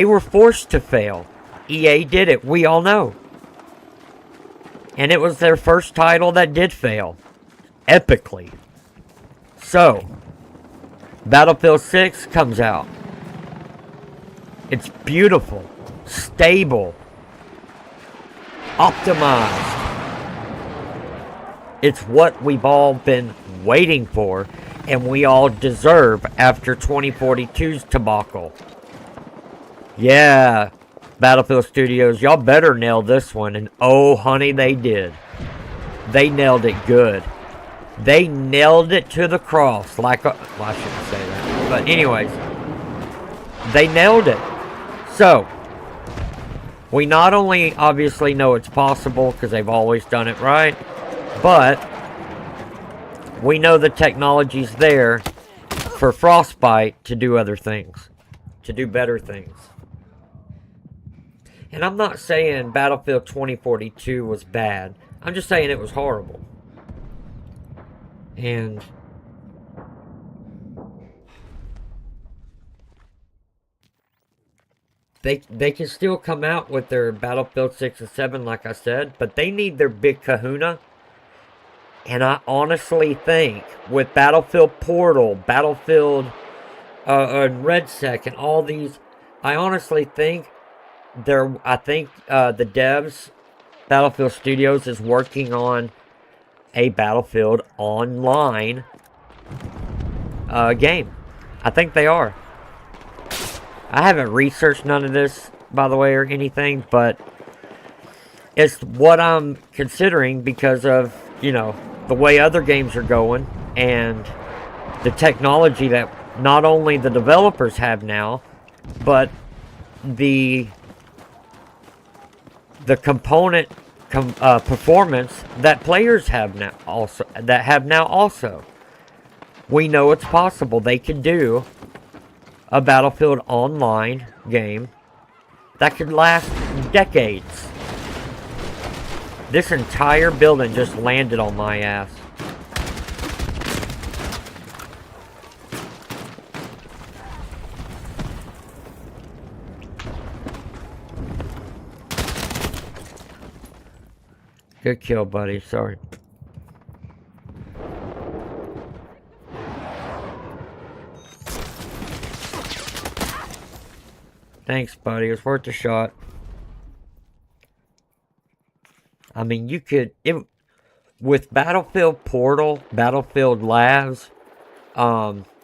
were forced to fail. EA did it. We all know. And it was their first title that did fail. Epically. So, Battlefield 6 comes out. It's beautiful. Stable. Optimized. It's what we've all been waiting for. And we all deserve after 2042's debacle. Yeah, Battlefield Studios, y'all better nail this one. And oh, honey, they did. They nailed it good. They nailed it to the cross. Like, well, I shouldn't say that. But anyways, they nailed it. So, we not only obviously know it's possible because they've always done it right, but we know the technology's there for Frostbite to do other things. To do better things. And I'm not saying Battlefield 2042 was bad. I'm just saying it was horrible. And they can still come out with their Battlefield 6 and 7, like I said, but they need their big kahuna. And I honestly think with Battlefield Portal, Battlefield and RedSec and all these, I honestly think the devs, Battlefield Studios, is working on a Battlefield online game. I think they are. I haven't researched none of this, by the way, or anything, but it's what I'm considering because of, you know, the way other games are going and the technology that not only the developers have now, but the component performance that players have now also. We know it's possible they could do a Battlefield online game that could last decades. This entire building just landed on my ass. Good kill, buddy. Sorry. Thanks, buddy. It was worth a shot. I mean, you could... with Battlefield Portal, Battlefield Labs,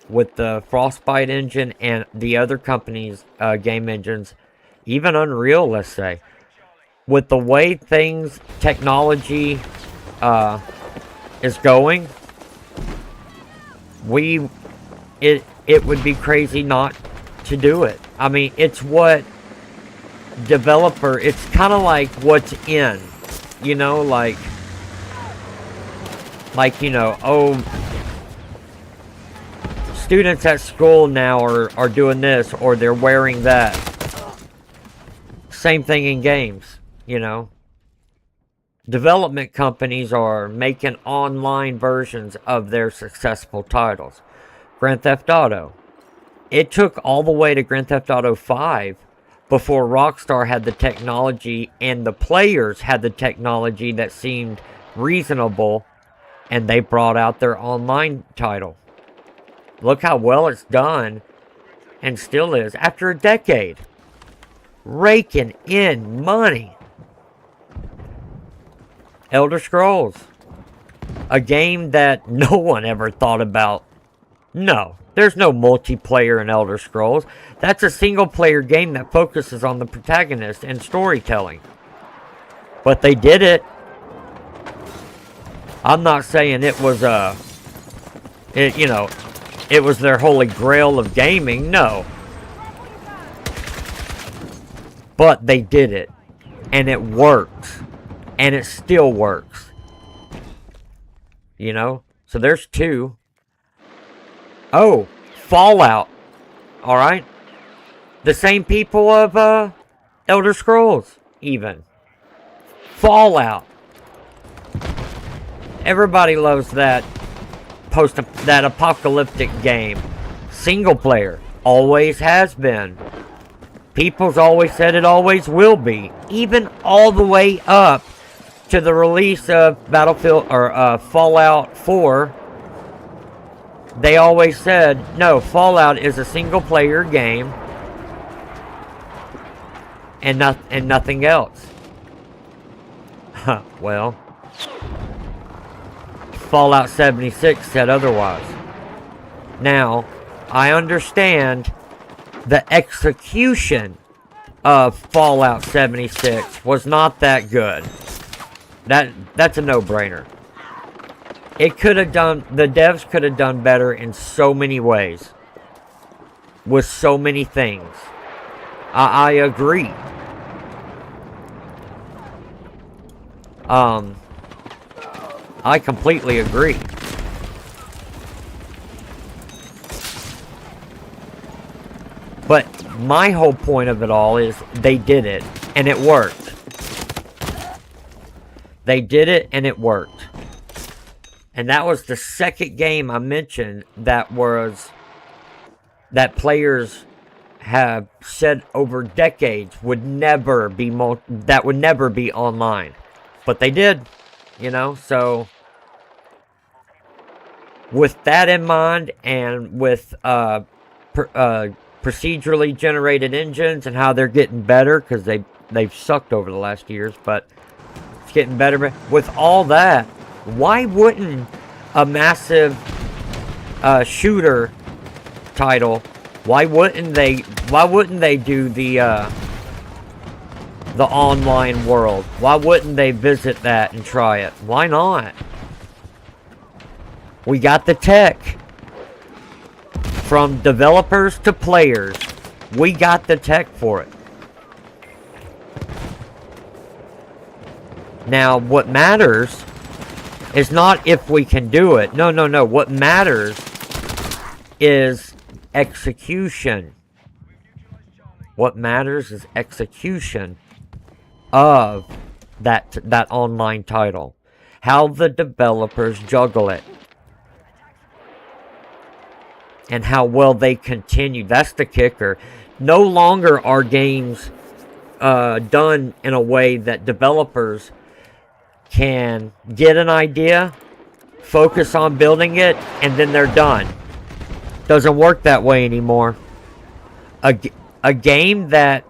with the Frostbite engine and the other companies' game engines, even Unreal, let's say, with the way technology is going, it would be crazy not to do it. I mean, it's what it's kind of like what's in, you know, like, you know, students at school now are doing this, or they're wearing that. Same thing in games. You know, development companies are making online versions of their successful titles. Grand Theft Auto. It took all the way to Grand Theft Auto 5 before Rockstar had the technology and the players had the technology that seemed reasonable, and they brought out their online title. Look how well it's done, and still is, after a decade. Raking in money. Elder Scrolls. A game that no one ever thought about. No, there's no multiplayer in Elder Scrolls. That's a single-player game that focuses on the protagonist and storytelling. But they did it. I'm not saying it was you know, it was their holy grail of gaming. No. But they did it. And it worked. And it still works. You know? So there's 2. Oh, Fallout. Alright? The same people of Elder Scrolls, even. Fallout. Everybody loves that that apocalyptic game. Single player. Always has been. People's always said it always will be. Even all the way up to the release of Battlefield or Fallout 4. They always said, no, Fallout is a single player game and nothing else. Well, Fallout 76 said otherwise. Now, I understand the execution of Fallout 76 was not that good. That's a no-brainer. It could have done, the devs could have done better in so many ways. With so many things. I agree. I completely agree. But my whole point of it all is they did it and it worked. They did it and it worked. And that was the second game I mentioned that players have said over decades would never be online. But they did, you know, so with that in mind and with procedurally generated engines and how they're getting better because they've sucked over the last years, but it's getting better. With all that, why wouldn't a massive shooter title? Why wouldn't they do the online world? Why wouldn't they visit that and try it? Why not? We got the tech. From developers to players, we got the tech for it. Now, what matters is not if we can do it. No. What matters is execution. What matters is execution of that online title. How the developers juggle it. And how well they continue. That's the kicker. No longer are games done in a way that developers can get an idea, focus on building it, and then they're done. Doesn't work that way anymore. A game that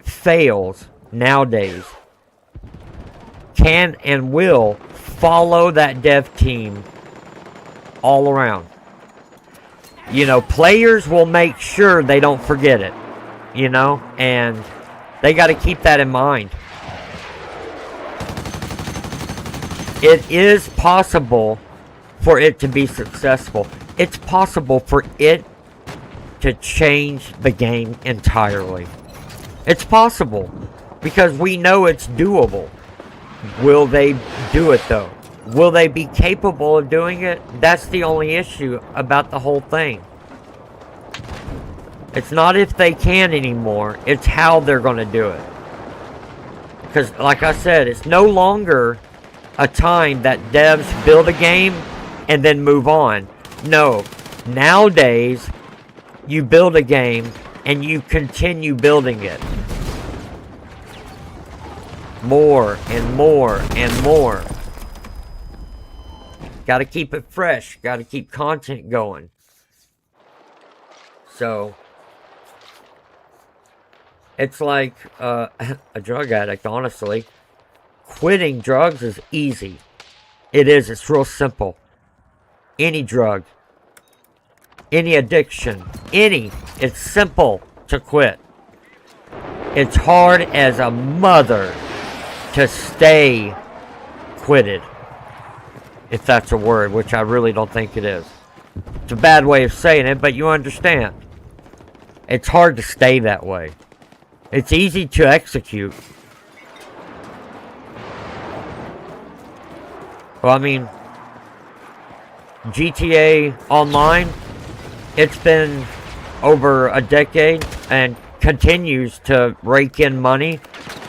fails nowadays can and will follow that dev team all around. You know, players will make sure they don't forget it, you know, and they got to keep that in mind. It is possible for it to be successful. It's possible for it to change the game entirely. It's possible because we know it's doable. Will they do it though? Will they be capable of doing it? That's the only issue about the whole thing. It's not if they can anymore. It's how they're going to do it. Because, like I said, it's no longer a time that devs build a game and then move on. No. Nowadays, you build a game and you continue building it. More and more and more. Got to keep it fresh. Got to keep content going. So, it's like a drug addict, honestly. Quitting drugs is easy. It is. It's real simple. Any drug. Any addiction. It's simple to quit. It's hard as a mother to stay quitted. If that's a word, which I really don't think it is. It's a bad way of saying it, but you understand. It's hard to stay that way. It's easy to execute. Well, I mean, GTA Online, it's been over a decade and continues to rake in money.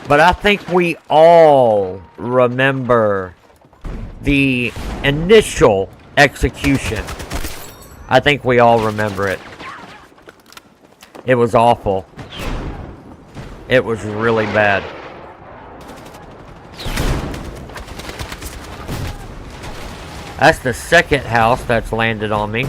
But I think we all remember the initial execution. I think we all remember it. It was awful. It was really bad. That's the second house that's landed on me.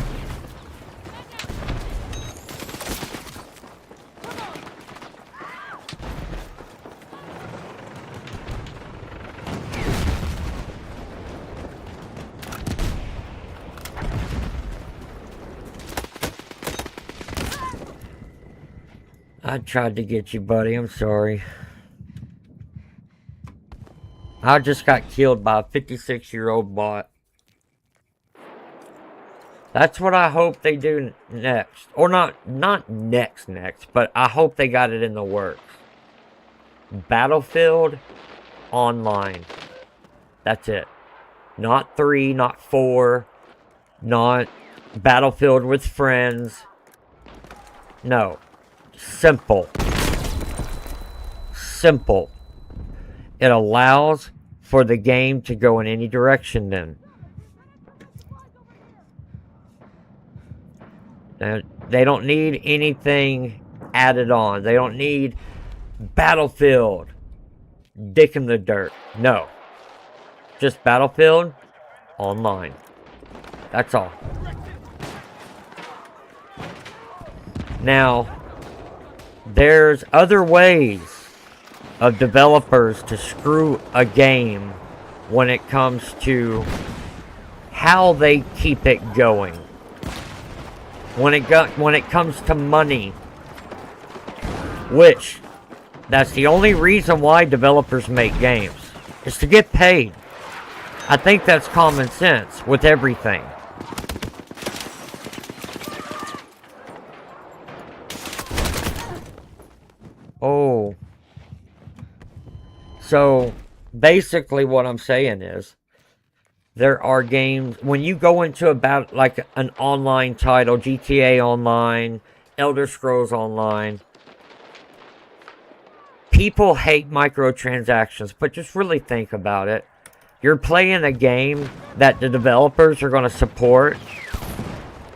I tried to get you, buddy. I'm sorry. I just got killed by a 56-year-old bot. That's what I hope they do next. Or not next, but I hope they got it in the works. Battlefield Online. That's it. Not 3, not 4, not Battlefield with friends. No. Simple. Simple. It allows for the game to go in any direction then. They don't need anything added on. They don't need Battlefield. Dick in the dirt. No. Just Battlefield Online. That's all. Now, there's other ways of developers to screw a game when it comes to how they keep it going. When it comes to money, which that's the only reason why developers make games, is to get paid. I think that's common sense with everything. Oh. So, basically what I'm saying is, there are games, when you go into about like an online title, GTA Online, Elder Scrolls Online, people hate microtransactions, but just really think about it. You're playing a game that the developers are going to support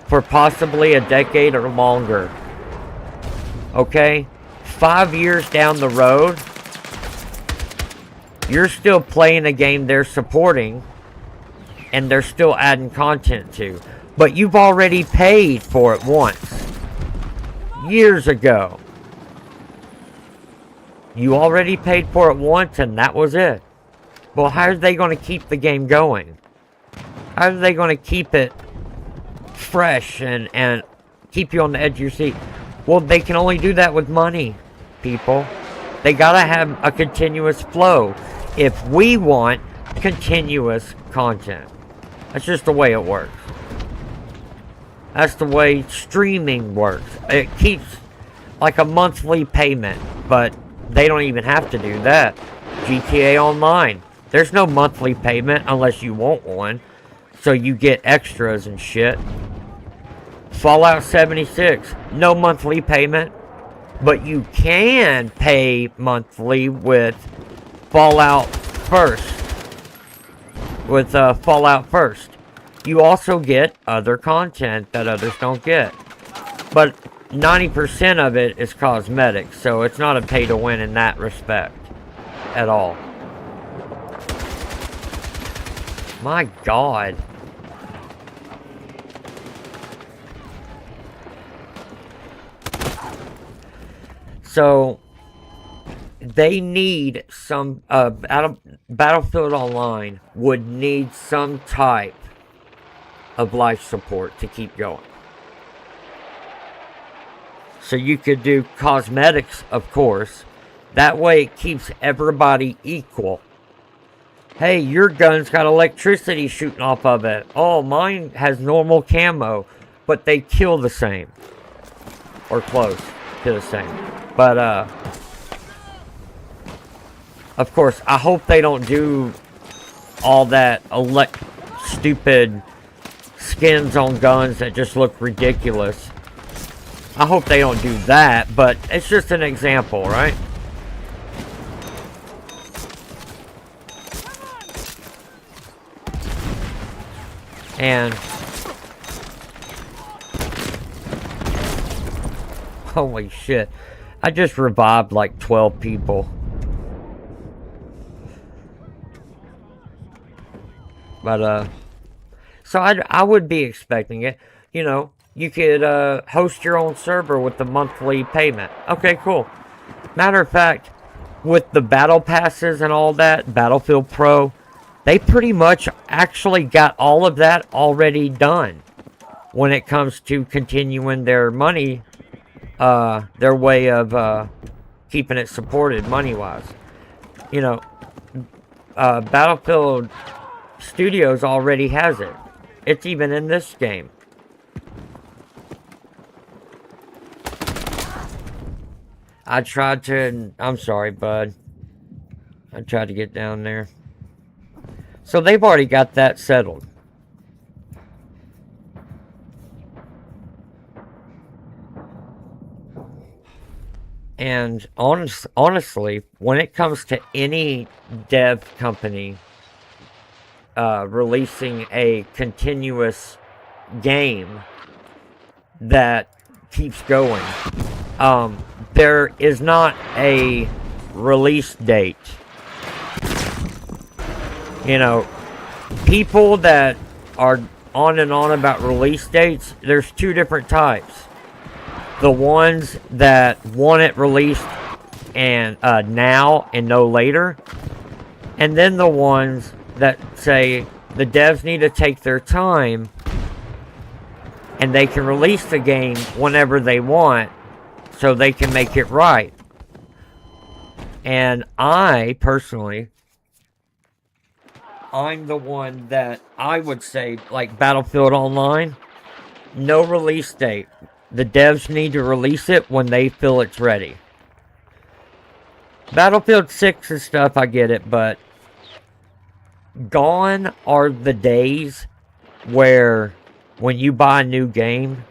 for possibly a decade or longer. Okay? 5 years down the road, you're still playing a game they're supporting and they're still adding content to. But you've already paid for it once. Years ago. You already paid for it once and that was it. Well, how are they going to keep the game going? How are they going to keep it fresh and keep you on the edge of your seat? Well, they can only do that with money, people. They gotta have a continuous flow if we want continuous content. That's just the way it works. That's the way streaming works. It keeps like a monthly payment, but they don't even have to do that. GTA Online, there's no monthly payment unless you want one, so you get extras and shit. Fallout 76, no monthly payment, but you can pay monthly with Fallout First. With Fallout First. You also get other content that others don't get. But 90% of it is cosmetic, so it's not a pay to win in that respect at all. My God. So they need some Battlefield Online would need some type of life support to keep going. So you could do cosmetics, of course. That way it keeps everybody equal. Hey, your gun's got electricity shooting off of it. Oh, mine has normal camo. but they kill the same. Or close to the same. But, of course, I hope they don't do all that stupid skins on guns that just look ridiculous. I hope they don't do that, but it's just an example, right? And holy shit, I just revived like 12 people. But so I would be expecting it. You know, you could host your own server with the monthly payment. Okay, cool. Matter of fact, with the battle passes and all that, Battlefield Pro, they pretty much actually got all of that already done when it comes to continuing their money, their way of keeping it supported money-wise. You know, Battlefield Studios already has it. It's even in this game. I tried to... I'm sorry, bud. I tried to get down there. So they've already got that settled. And honestly, when it comes to any dev company releasing a continuous game that keeps going, there is not a release date. You know, people that are on and on about release dates, there's two different types. The ones that want it released and now and no later. And then the ones that say the devs need to take their time and they can release the game whenever they want so they can make it right. And I, personally, I'm the one that I would say, like Battlefield Online, no release date. The devs need to release it when they feel it's ready. Battlefield 6 and stuff, I get it, but gone are the days where when you buy a new game,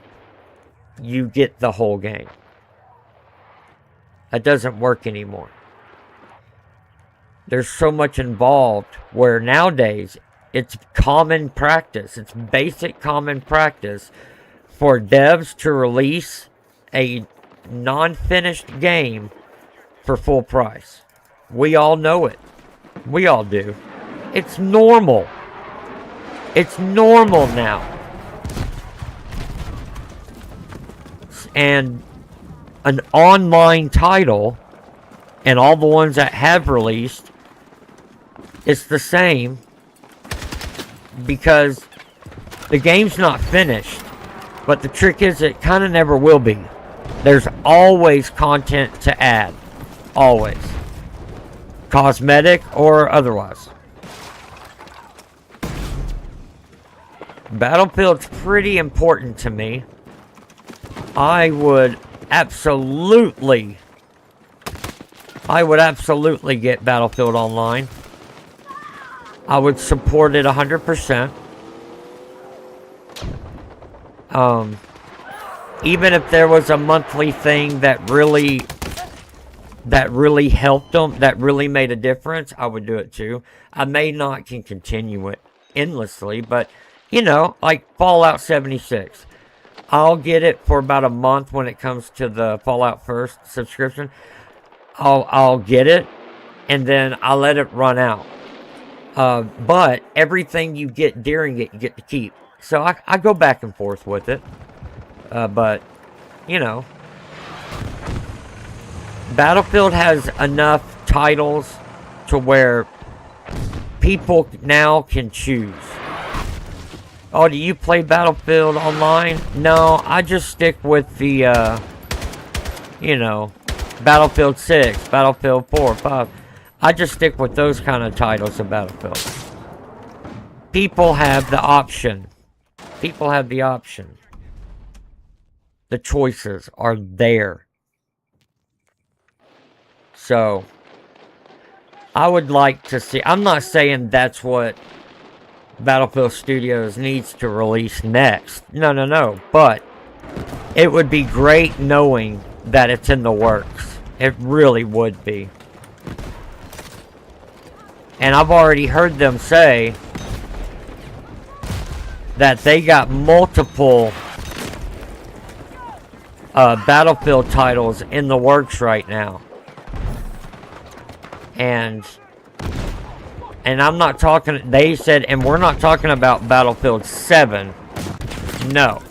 you get the whole game. That doesn't work anymore. There's so much involved where nowadays it's common practice. It's basic common practice for devs to release a non-finished game for full price. We all know it. We all do. It's normal. It's normal now. And an online title, and all the ones that have released, it's the same because the game's not finished. But the trick is it kind of never will be. There's always content to add. Always. Cosmetic or otherwise. Battlefield's pretty important to me. I would absolutely get Battlefield Online. I would support it 100%. Even if there was a monthly thing that really helped them, that really made a difference, I would do it too. I may not can continue it endlessly, but you know, like Fallout 76. I'll get it for about a month when it comes to the Fallout First subscription. I'll get it, and then I'll let it run out. But everything you get during it, you get to keep. So I go back and forth with it. But, you know, Battlefield has enough titles to where people now can choose. Oh, do you play Battlefield Online? No, I just stick with the, you know, Battlefield 6, Battlefield 4, 5. I just stick with those kind of titles of Battlefield. People have the option. People have the option. the choices are there. So, I would like to see... I'm not saying that's what Battlefield Studios needs to release next. No. But it would be great knowing that it's in the works. It really would be. And I've already heard them say that they got multiple Battlefield titles in the works right now. And I'm not talking, they said, and we're not talking about Battlefield 7. No.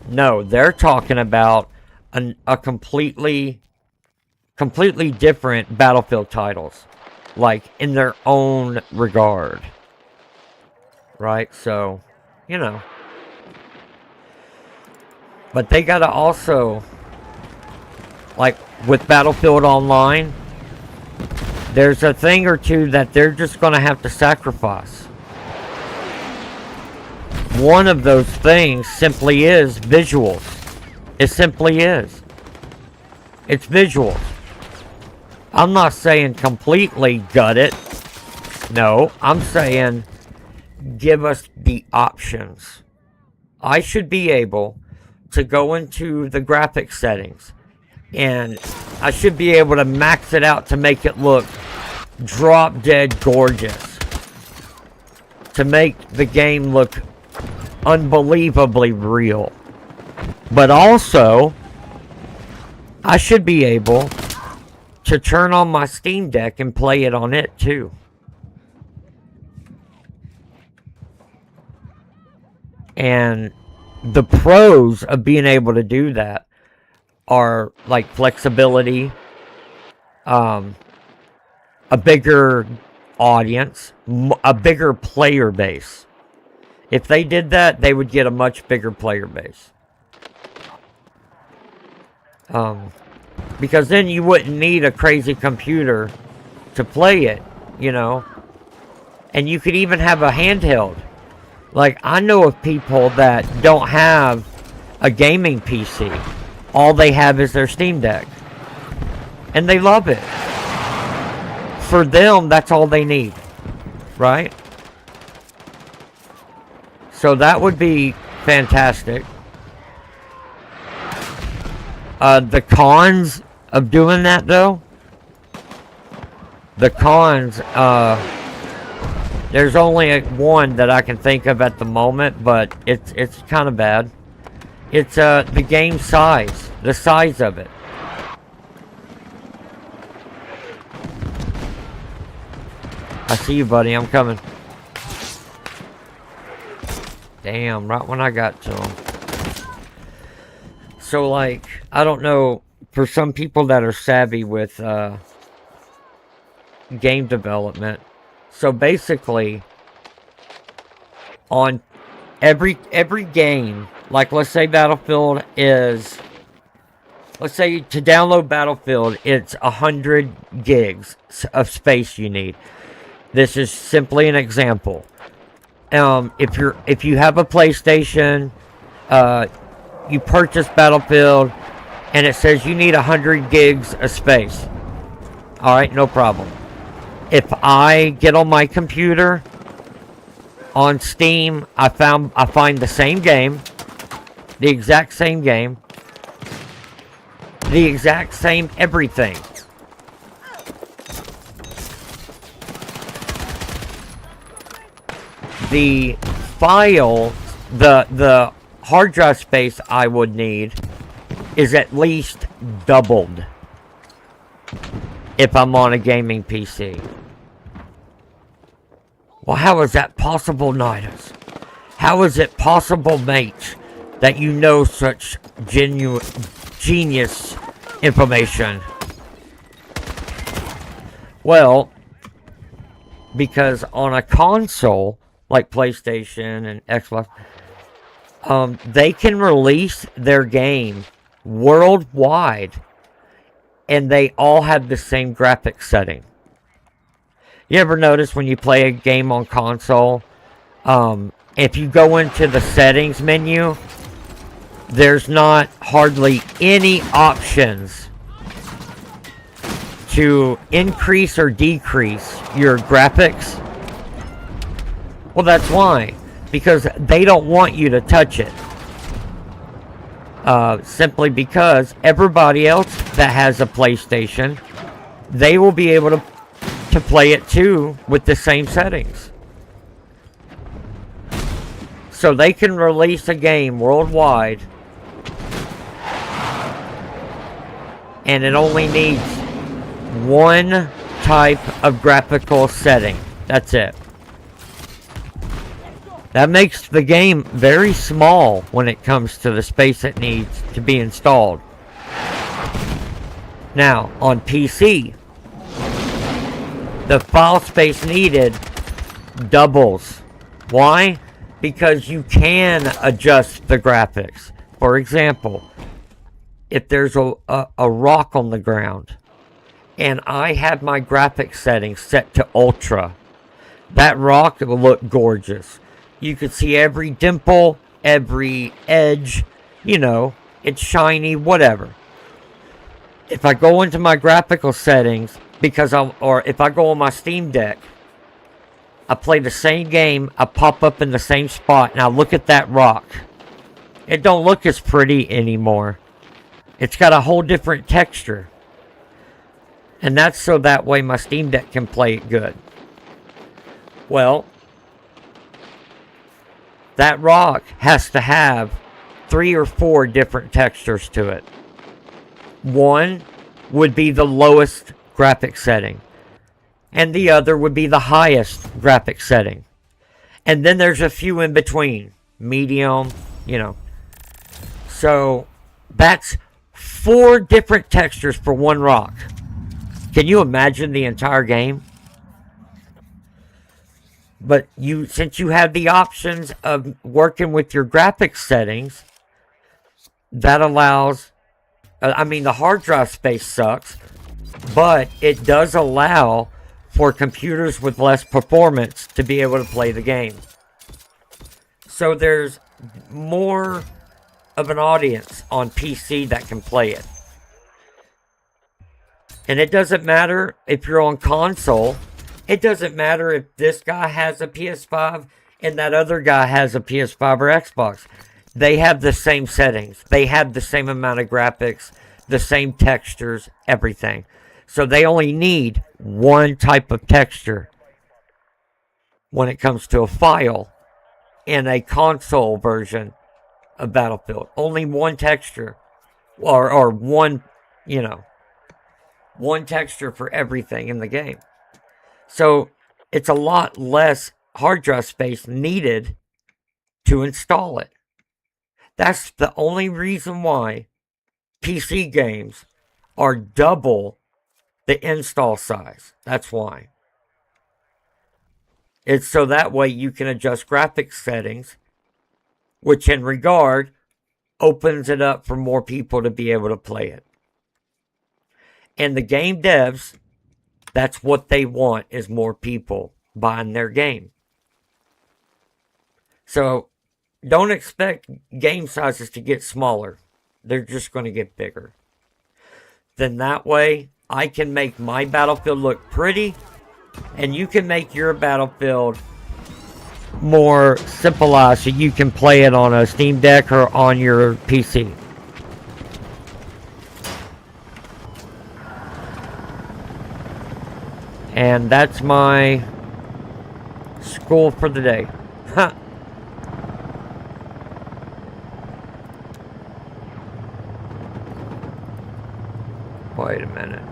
No, they're talking about a completely different Battlefield titles. Like, in their own regard. Right? So, you know. But they gotta also, like, with Battlefield Online, there's a thing or two that they're just gonna have to sacrifice. One of those things simply is visuals. It simply is. It's visuals. I'm not saying completely gut it. No, I'm saying give us the options. I should be able to go into the graphics settings and I should be able to max it out to make it look drop dead gorgeous. To make the game look unbelievably real. But also, I should be able to turn on my Steam Deck and play it on it too. And the pros of being able to do that are like flexibility, a bigger audience, a bigger player base. If they did that, they would get a much bigger player base. Because then you wouldn't need a crazy computer to play it, you know. And you could even have a handheld. Like, I know of people that don't have a gaming PC. All they have is their Steam Deck. And they love it. For them, that's all they need. Right? So that would be fantastic. The cons of doing that, though. The cons, there's only one that I can think of at the moment, but it's kind of bad. It's the game size, the size of it. I see you, buddy. I'm coming. Damn, right when I got to him. So, like, I don't know, for some people that are savvy with game development, so basically, on every game, like let's say Battlefield is, let's say to download Battlefield, it's 100 gigs of space you need. This is simply an example. If you have a PlayStation, you purchase Battlefield, and it says you need 100 gigs of space. Alright, no problem. If I get on my computer, on Steam, I find the same game, the exact same game, the exact same everything. The file, the hard drive space I would need is at least doubled if I'm on a gaming PC. Well, how is that possible, Nighturz? How is it possible, mate, that you know such genius information? Well, because on a console like PlayStation and Xbox, they can release their game worldwide and they all have the same graphics setting. You ever notice when you play a game on console, if you go into the settings menu there's not hardly any options to increase or decrease your graphics. Well, that's why. Because they don't want you to touch it. Simply because everybody else that has a PlayStation, they will be able to play it too with the same settings. So they can release a game worldwide, and it only needs one type of graphical setting. That's it. That makes the game very small when it comes to the space it needs to be installed. Now, on PC, the file space needed doubles. Why? Because you can adjust the graphics. For example, if there's a rock on the ground, and I have my graphics settings set to ultra, that rock will look gorgeous. You can see every dimple, every edge, you know, it's shiny, whatever. If I go into my graphical settings, or if I go on my Steam Deck, I play the same game, I pop up in the same spot, and I look at that rock. It don't look as pretty anymore. It's got a whole different texture. And that's so that way my Steam Deck can play it good. Well, that rock has to have 3 or 4 different textures to it. One would be the lowest graphic setting, and the other would be the highest graphic setting. And then there's a few in between, medium, you know. So that's 4 different textures for one rock. Can you imagine the entire game? But since you have the options of working with your graphics settings, that allows, the hard drive space sucks, but it does allow for computers with less performance to be able to play the game. So there's more of an audience on PC that can play it. And it doesn't matter if you're on console. It doesn't matter if this guy has a PS5 and that other guy has a PS5 or Xbox. They have the same settings. They have the same amount of graphics, the same textures, everything. So they only need one type of texture when it comes to a file in a console version of Battlefield. Only one texture. Or one, one texture for everything in the game. So it's a lot less hard drive space needed to install it. That's the only reason why PC games are double the install size. That's why. It's so that way you can adjust graphics settings, which in regard opens it up for more people to be able to play it. And the game devs, that's what they want, is more people buying their game. So don't expect game sizes to get smaller. They're just going to get bigger. Then that way, I can make my Battlefield look pretty, and you can make your Battlefield more simplified so you can play it on a Steam Deck or on your PC. And that's my school for the day. Wait a minute.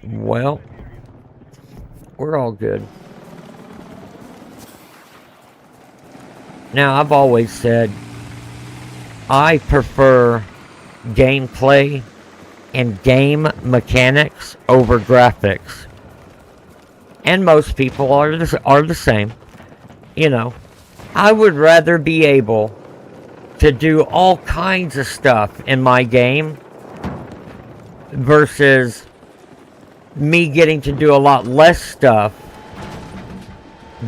Well, we're all good. Now, I've always said I prefer gameplay and game mechanics over graphics. And most people are the same. I would rather be able to do all kinds of stuff in my game versus me getting to do a lot less stuff,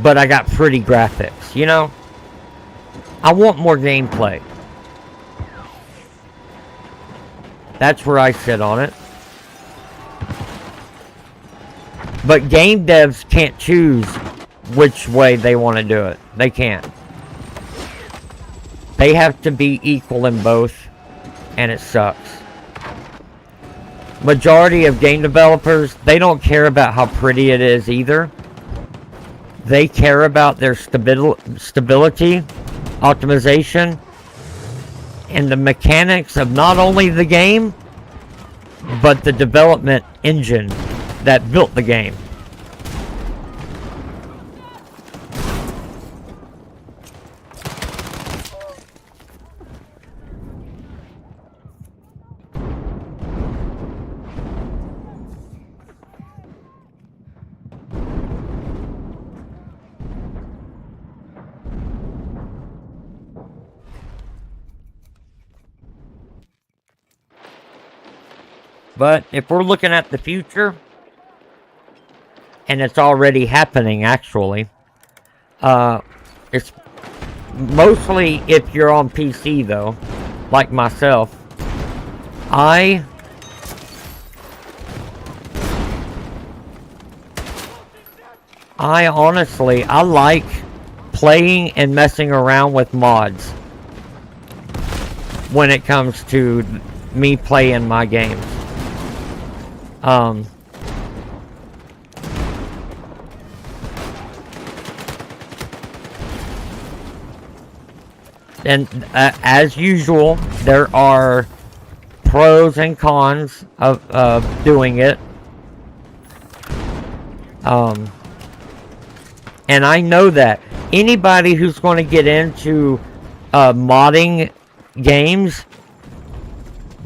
but I got pretty graphics, you know? I want more gameplay. That's where I sit on it. But game devs can't choose which way they want to do it. They can't. They have to be equal in both, and it sucks. Majority of game developers, they don't care about how pretty it is either. They care about their stability, optimization, and the mechanics of not only the game, but the development engine that built the game. But if we're looking at the future, and it's already happening actually, it's mostly if you're on PC though, like myself. I honestly, I like playing and messing around with mods when it comes to me playing my games. And as usual, there are pros and cons of doing it. And I know that anybody who's going to get into modding games,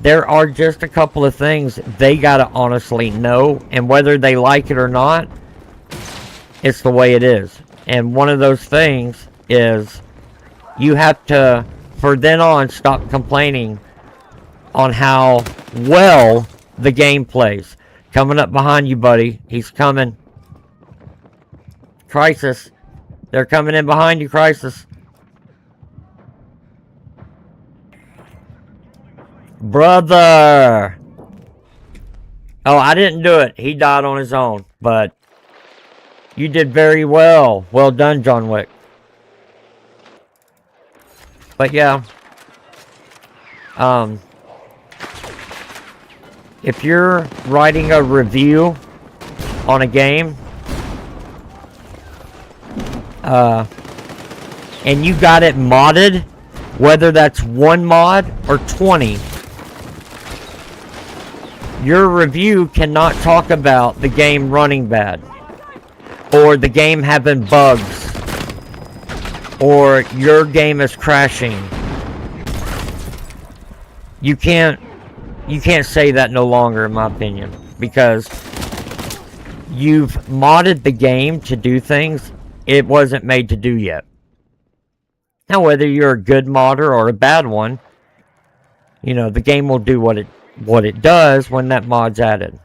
there are just a couple of things they gotta honestly know, and whether they like it or not, it's the way it is. And one of those things is you have to, for then on, stop complaining on how well the game plays. Coming up behind you, buddy. He's coming. Crisis. They're coming in behind you, Crisis. Brother! Oh, I didn't do it. He died on his own. But you did very well. Well done, John Wick. But yeah. If you're writing a review on a game, and you got it modded, whether that's one mod or 20, your review cannot talk about the game running bad, or the game having bugs, or your game is crashing. You can't say that no longer, in my opinion, because you've modded the game to do things it wasn't made to do yet. Now, whether you're a good modder or a bad one, you know, the game will do what it does when that mod's added.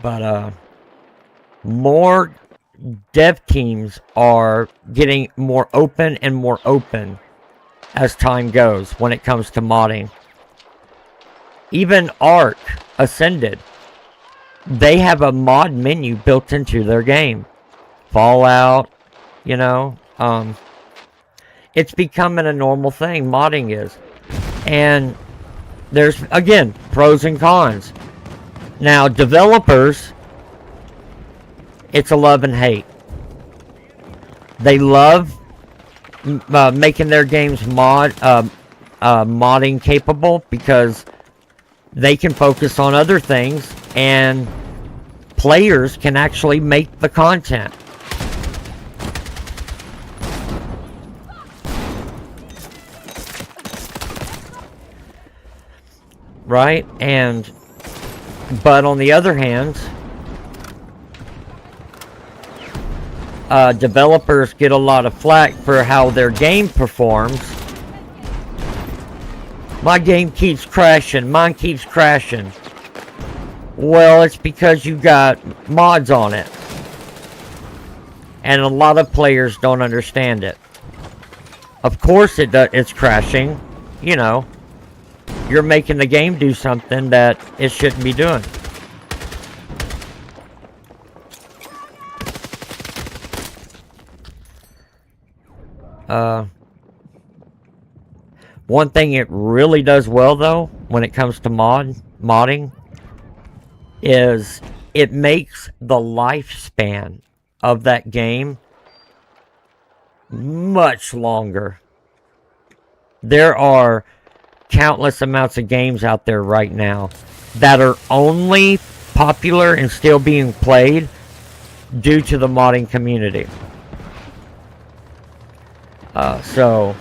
But more dev teams are getting more open and more open as time goes when it comes to modding. Even Ark Ascended, they have a mod menu built into their game. Fallout, you know, it's becoming a normal thing. Modding is. And there's, again, pros and cons. Now, developers, it's a love and hate. They love making their games modding capable, because they can focus on other things and players can actually make the content. Right? And but on the other hand, developers get a lot of flack for how their game performs My game keeps crashing. Mine keeps crashing. Well, it's because you got mods on it. And a lot of players don't understand it. Of course it's crashing. You know. You're making the game do something that it shouldn't be doing. One thing it really does well, though, when it comes to modding, is it makes the lifespan of that game much longer. There are countless amounts of games out there right now that are only popular and still being played due to the modding community. So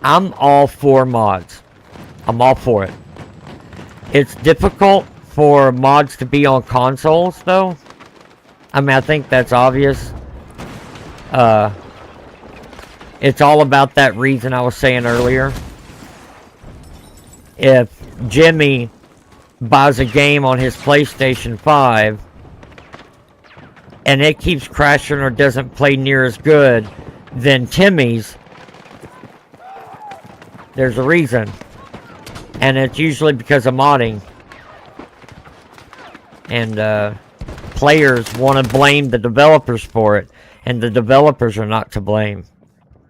I'm all for mods. I'm all for it. It's difficult for mods to be on consoles, though. I mean, I think that's obvious. It's all about that reason I was saying earlier. If Jimmy buys a game on his PlayStation 5 and it keeps crashing or doesn't play near as good than Timmy's, there's a reason. And it's usually because of modding. And players want to blame the developers for it. And the developers are not to blame.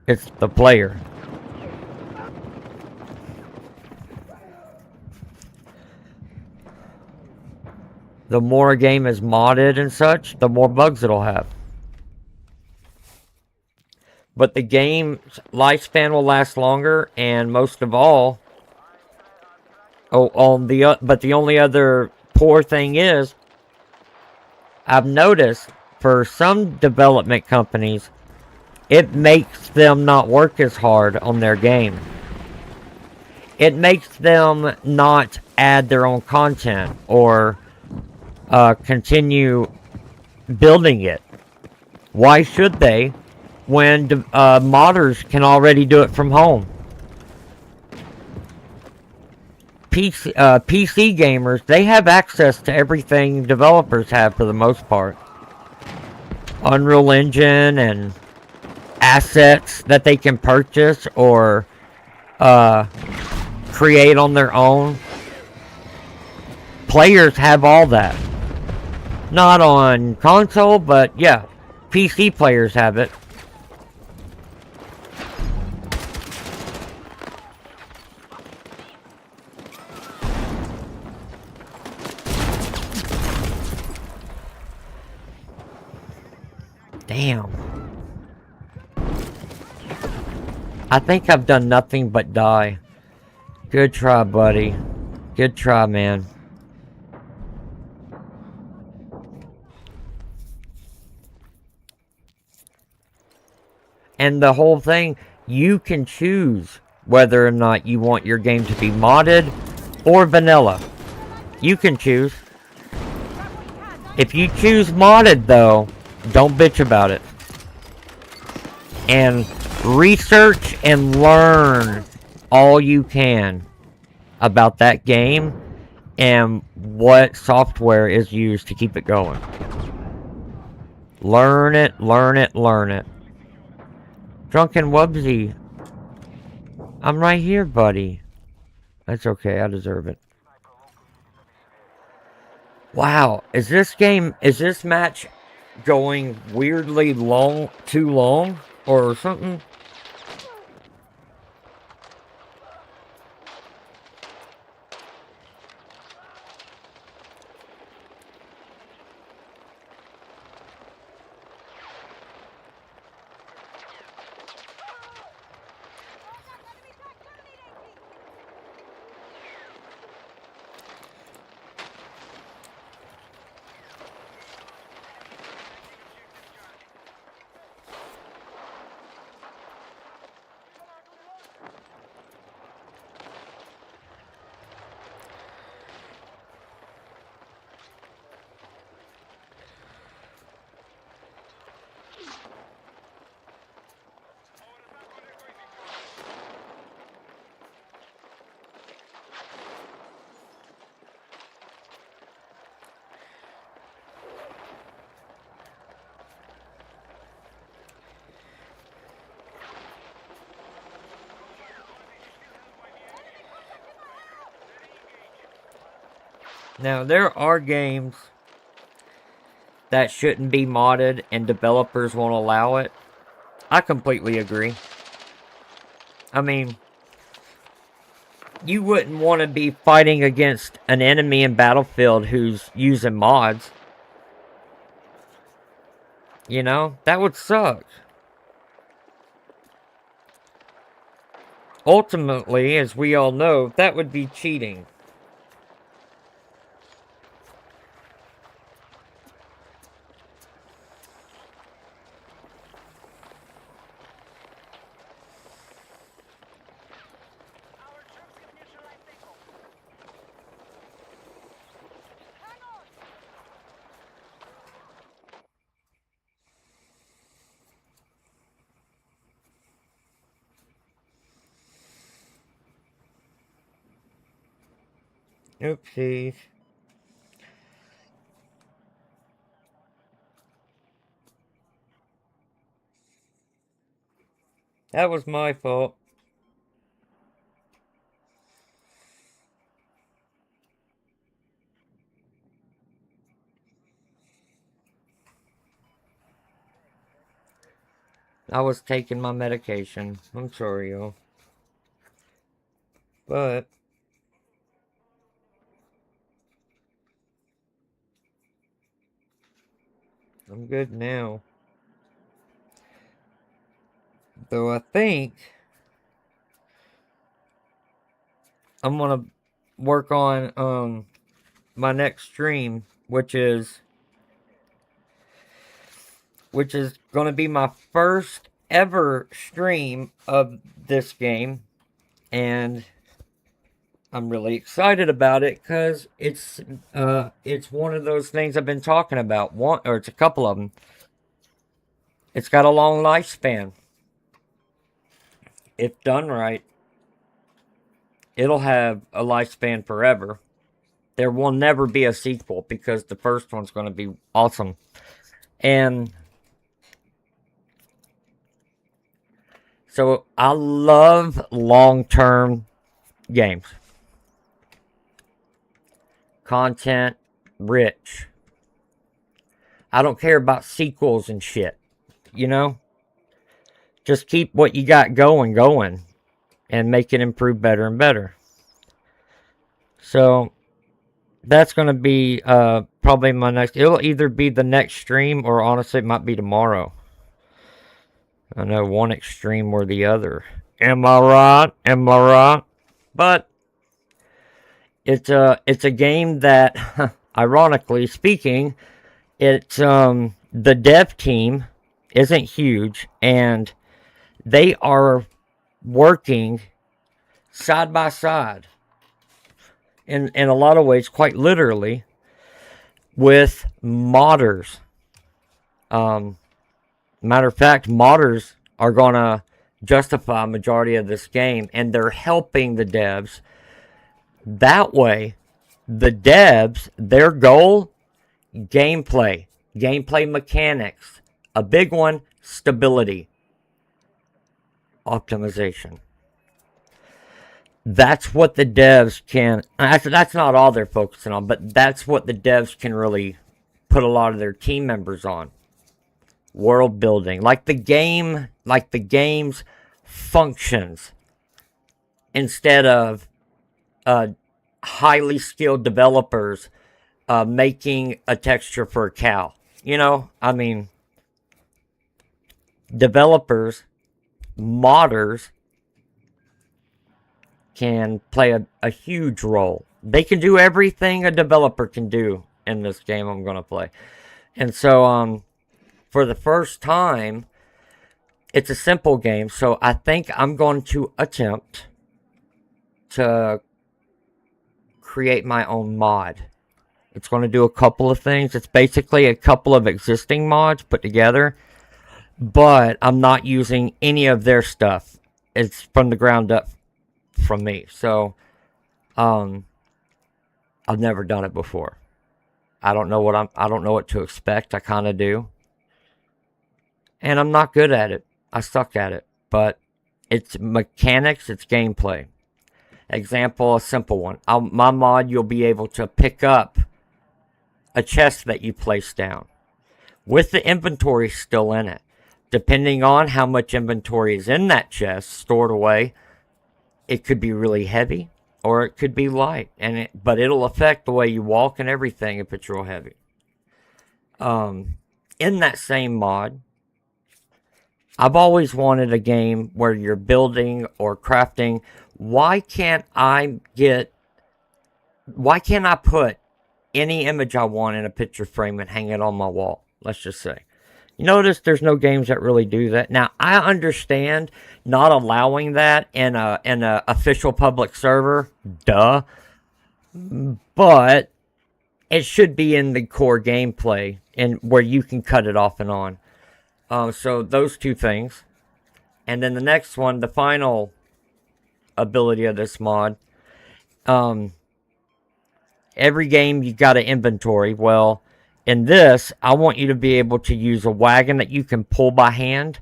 It's the player. The more a game is modded and such, the more bugs it'll have. But the game's lifespan will last longer, and most of all, but the only other poor thing is, I've noticed for some development companies, it makes them not work as hard on their game. It makes them not add their own content or continue building it. Why should they when modders can already do it from home? PC gamers, they have access to everything developers have for the most part. Unreal Engine and assets that they can purchase or create on their own. Players have all that. Not on console, but yeah, PC players have it. Damn. I think I've done nothing but die. Good try, buddy. Good try, man. And the whole thing, you can choose whether or not you want your game to be modded or vanilla. You can choose. If you choose modded, though, don't bitch about it. And research and learn all you can about that game and what software is used to keep it going. Learn it, learn it, learn it. Drunken Wubsy, I'm right here, buddy. That's okay, I deserve it. Wow, is this match going weirdly long, too long, or something? Now, there are games that shouldn't be modded and developers won't allow it. I completely agree. I mean, you wouldn't want to be fighting against an enemy in Battlefield who's using mods. You know, that would suck. Ultimately, as we all know, that would be cheating. Oopsies. That was my fault. I was taking my medication. I'm sorry, y'all. But I'm good now. Though I think I'm gonna work on my next stream, which is gonna be my first ever stream of this game, and I'm really excited about it because it's one of those things I've been talking about. It's a couple of them. It's got a long lifespan. If done right, it'll have a lifespan forever. There will never be a sequel because the first one's going to be awesome. And so I love long-term games. Content rich. I don't care about sequels and shit. You know? Just keep what you got going. And make it improve better and better. So that's going to be probably my next. It'll either be the next stream or honestly it might be tomorrow. I know one extreme or the other. Am I right? Am I right? But it's a game that, ironically speaking, it's the dev team isn't huge and they are working side by side in a lot of ways, quite literally, with modders. Matter of fact, modders are gonna justify a majority of this game, and they're helping the devs. That way, the devs, their goal, gameplay mechanics. A big one, stability. Optimization. That's what the devs can. That's not all they're focusing on, but that's what the devs can really put a lot of their team members on. World building, like the game's functions, instead of highly skilled developers making a texture for a cow. You know, I mean, developers, modders can play a huge role. They can do everything a developer can do in this game I'm going to play. And so, for the first time, it's a simple game. So I think I'm going to attempt to create my own mod. It's going to do a couple of things. It's basically a couple of existing mods put together. But I'm not using any of their stuff. It's from the ground up from me. So, I've never done it before. I don't know what to expect. I kind of do. And I'm not good at it. I suck at it. But it's mechanics, it's gameplay. Example, a simple one. My mod, you'll be able to pick up a chest that you place down with the inventory still in it. Depending on how much inventory is in that chest stored away, it could be really heavy or it could be light, but it'll affect the way you walk and everything if it's real heavy. In that same mod, I've always wanted a game where you're building or crafting. Why can't I put any image I want in a picture frame and hang it on my wall? Let's just say. You notice there's no games that really do that. Now, I understand not allowing that in a official public server. Duh. But it should be in the core gameplay and where you can cut it off and on. So those two things. And then the next one, the final ability of this mod. Every game you got an inventory. Well, in this, I want you to be able to use a wagon that you can pull by hand,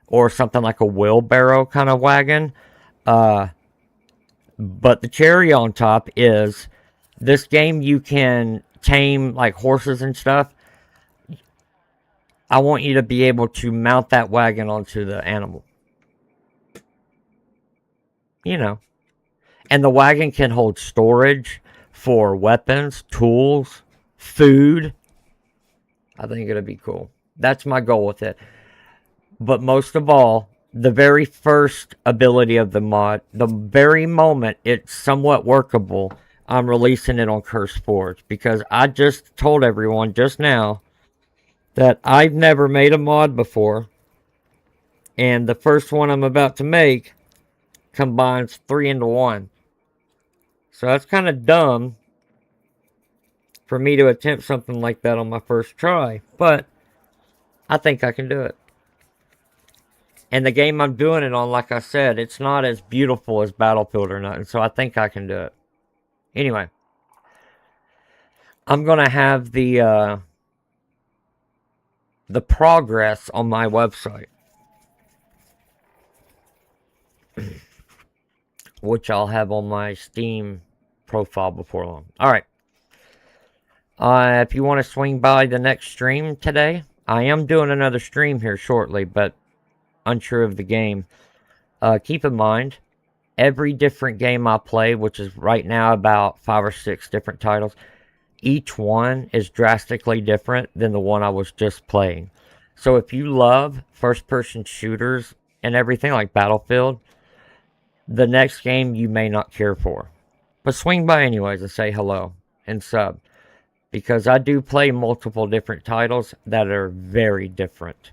or something like a wheelbarrow kind of wagon. But the cherry on top is, this game you can tame like horses and stuff. I want you to be able to mount that wagon onto the animal. You know. And the wagon can hold storage for weapons, tools, food. I think it'll be cool. That's my goal with it. But most of all, the very first ability of the mod, the very moment it's somewhat workable, I'm releasing it on CurseForge. Because I just told everyone just now that I've never made a mod before. And the first one I'm about to make combines 3 into 1. So that's kind of dumb for me to attempt something like that on my first try. But I think I can do it. And the game I'm doing it on, like I said, it's not as beautiful as Battlefield or nothing. So I think I can do it. Anyway. I'm going to have the progress on my website. Which I'll have on my Steam profile before long. Alright. If you want to swing by the next stream today, I am doing another stream here shortly, but unsure of the game. Keep in mind, every different game I play, which is right now about 5 or 6 different titles, each one is drastically different than the one I was just playing. So if you love first-person shooters and everything like Battlefield, the next game you may not care for. But swing by anyways and say hello and sub. Because I do play multiple different titles that are very different.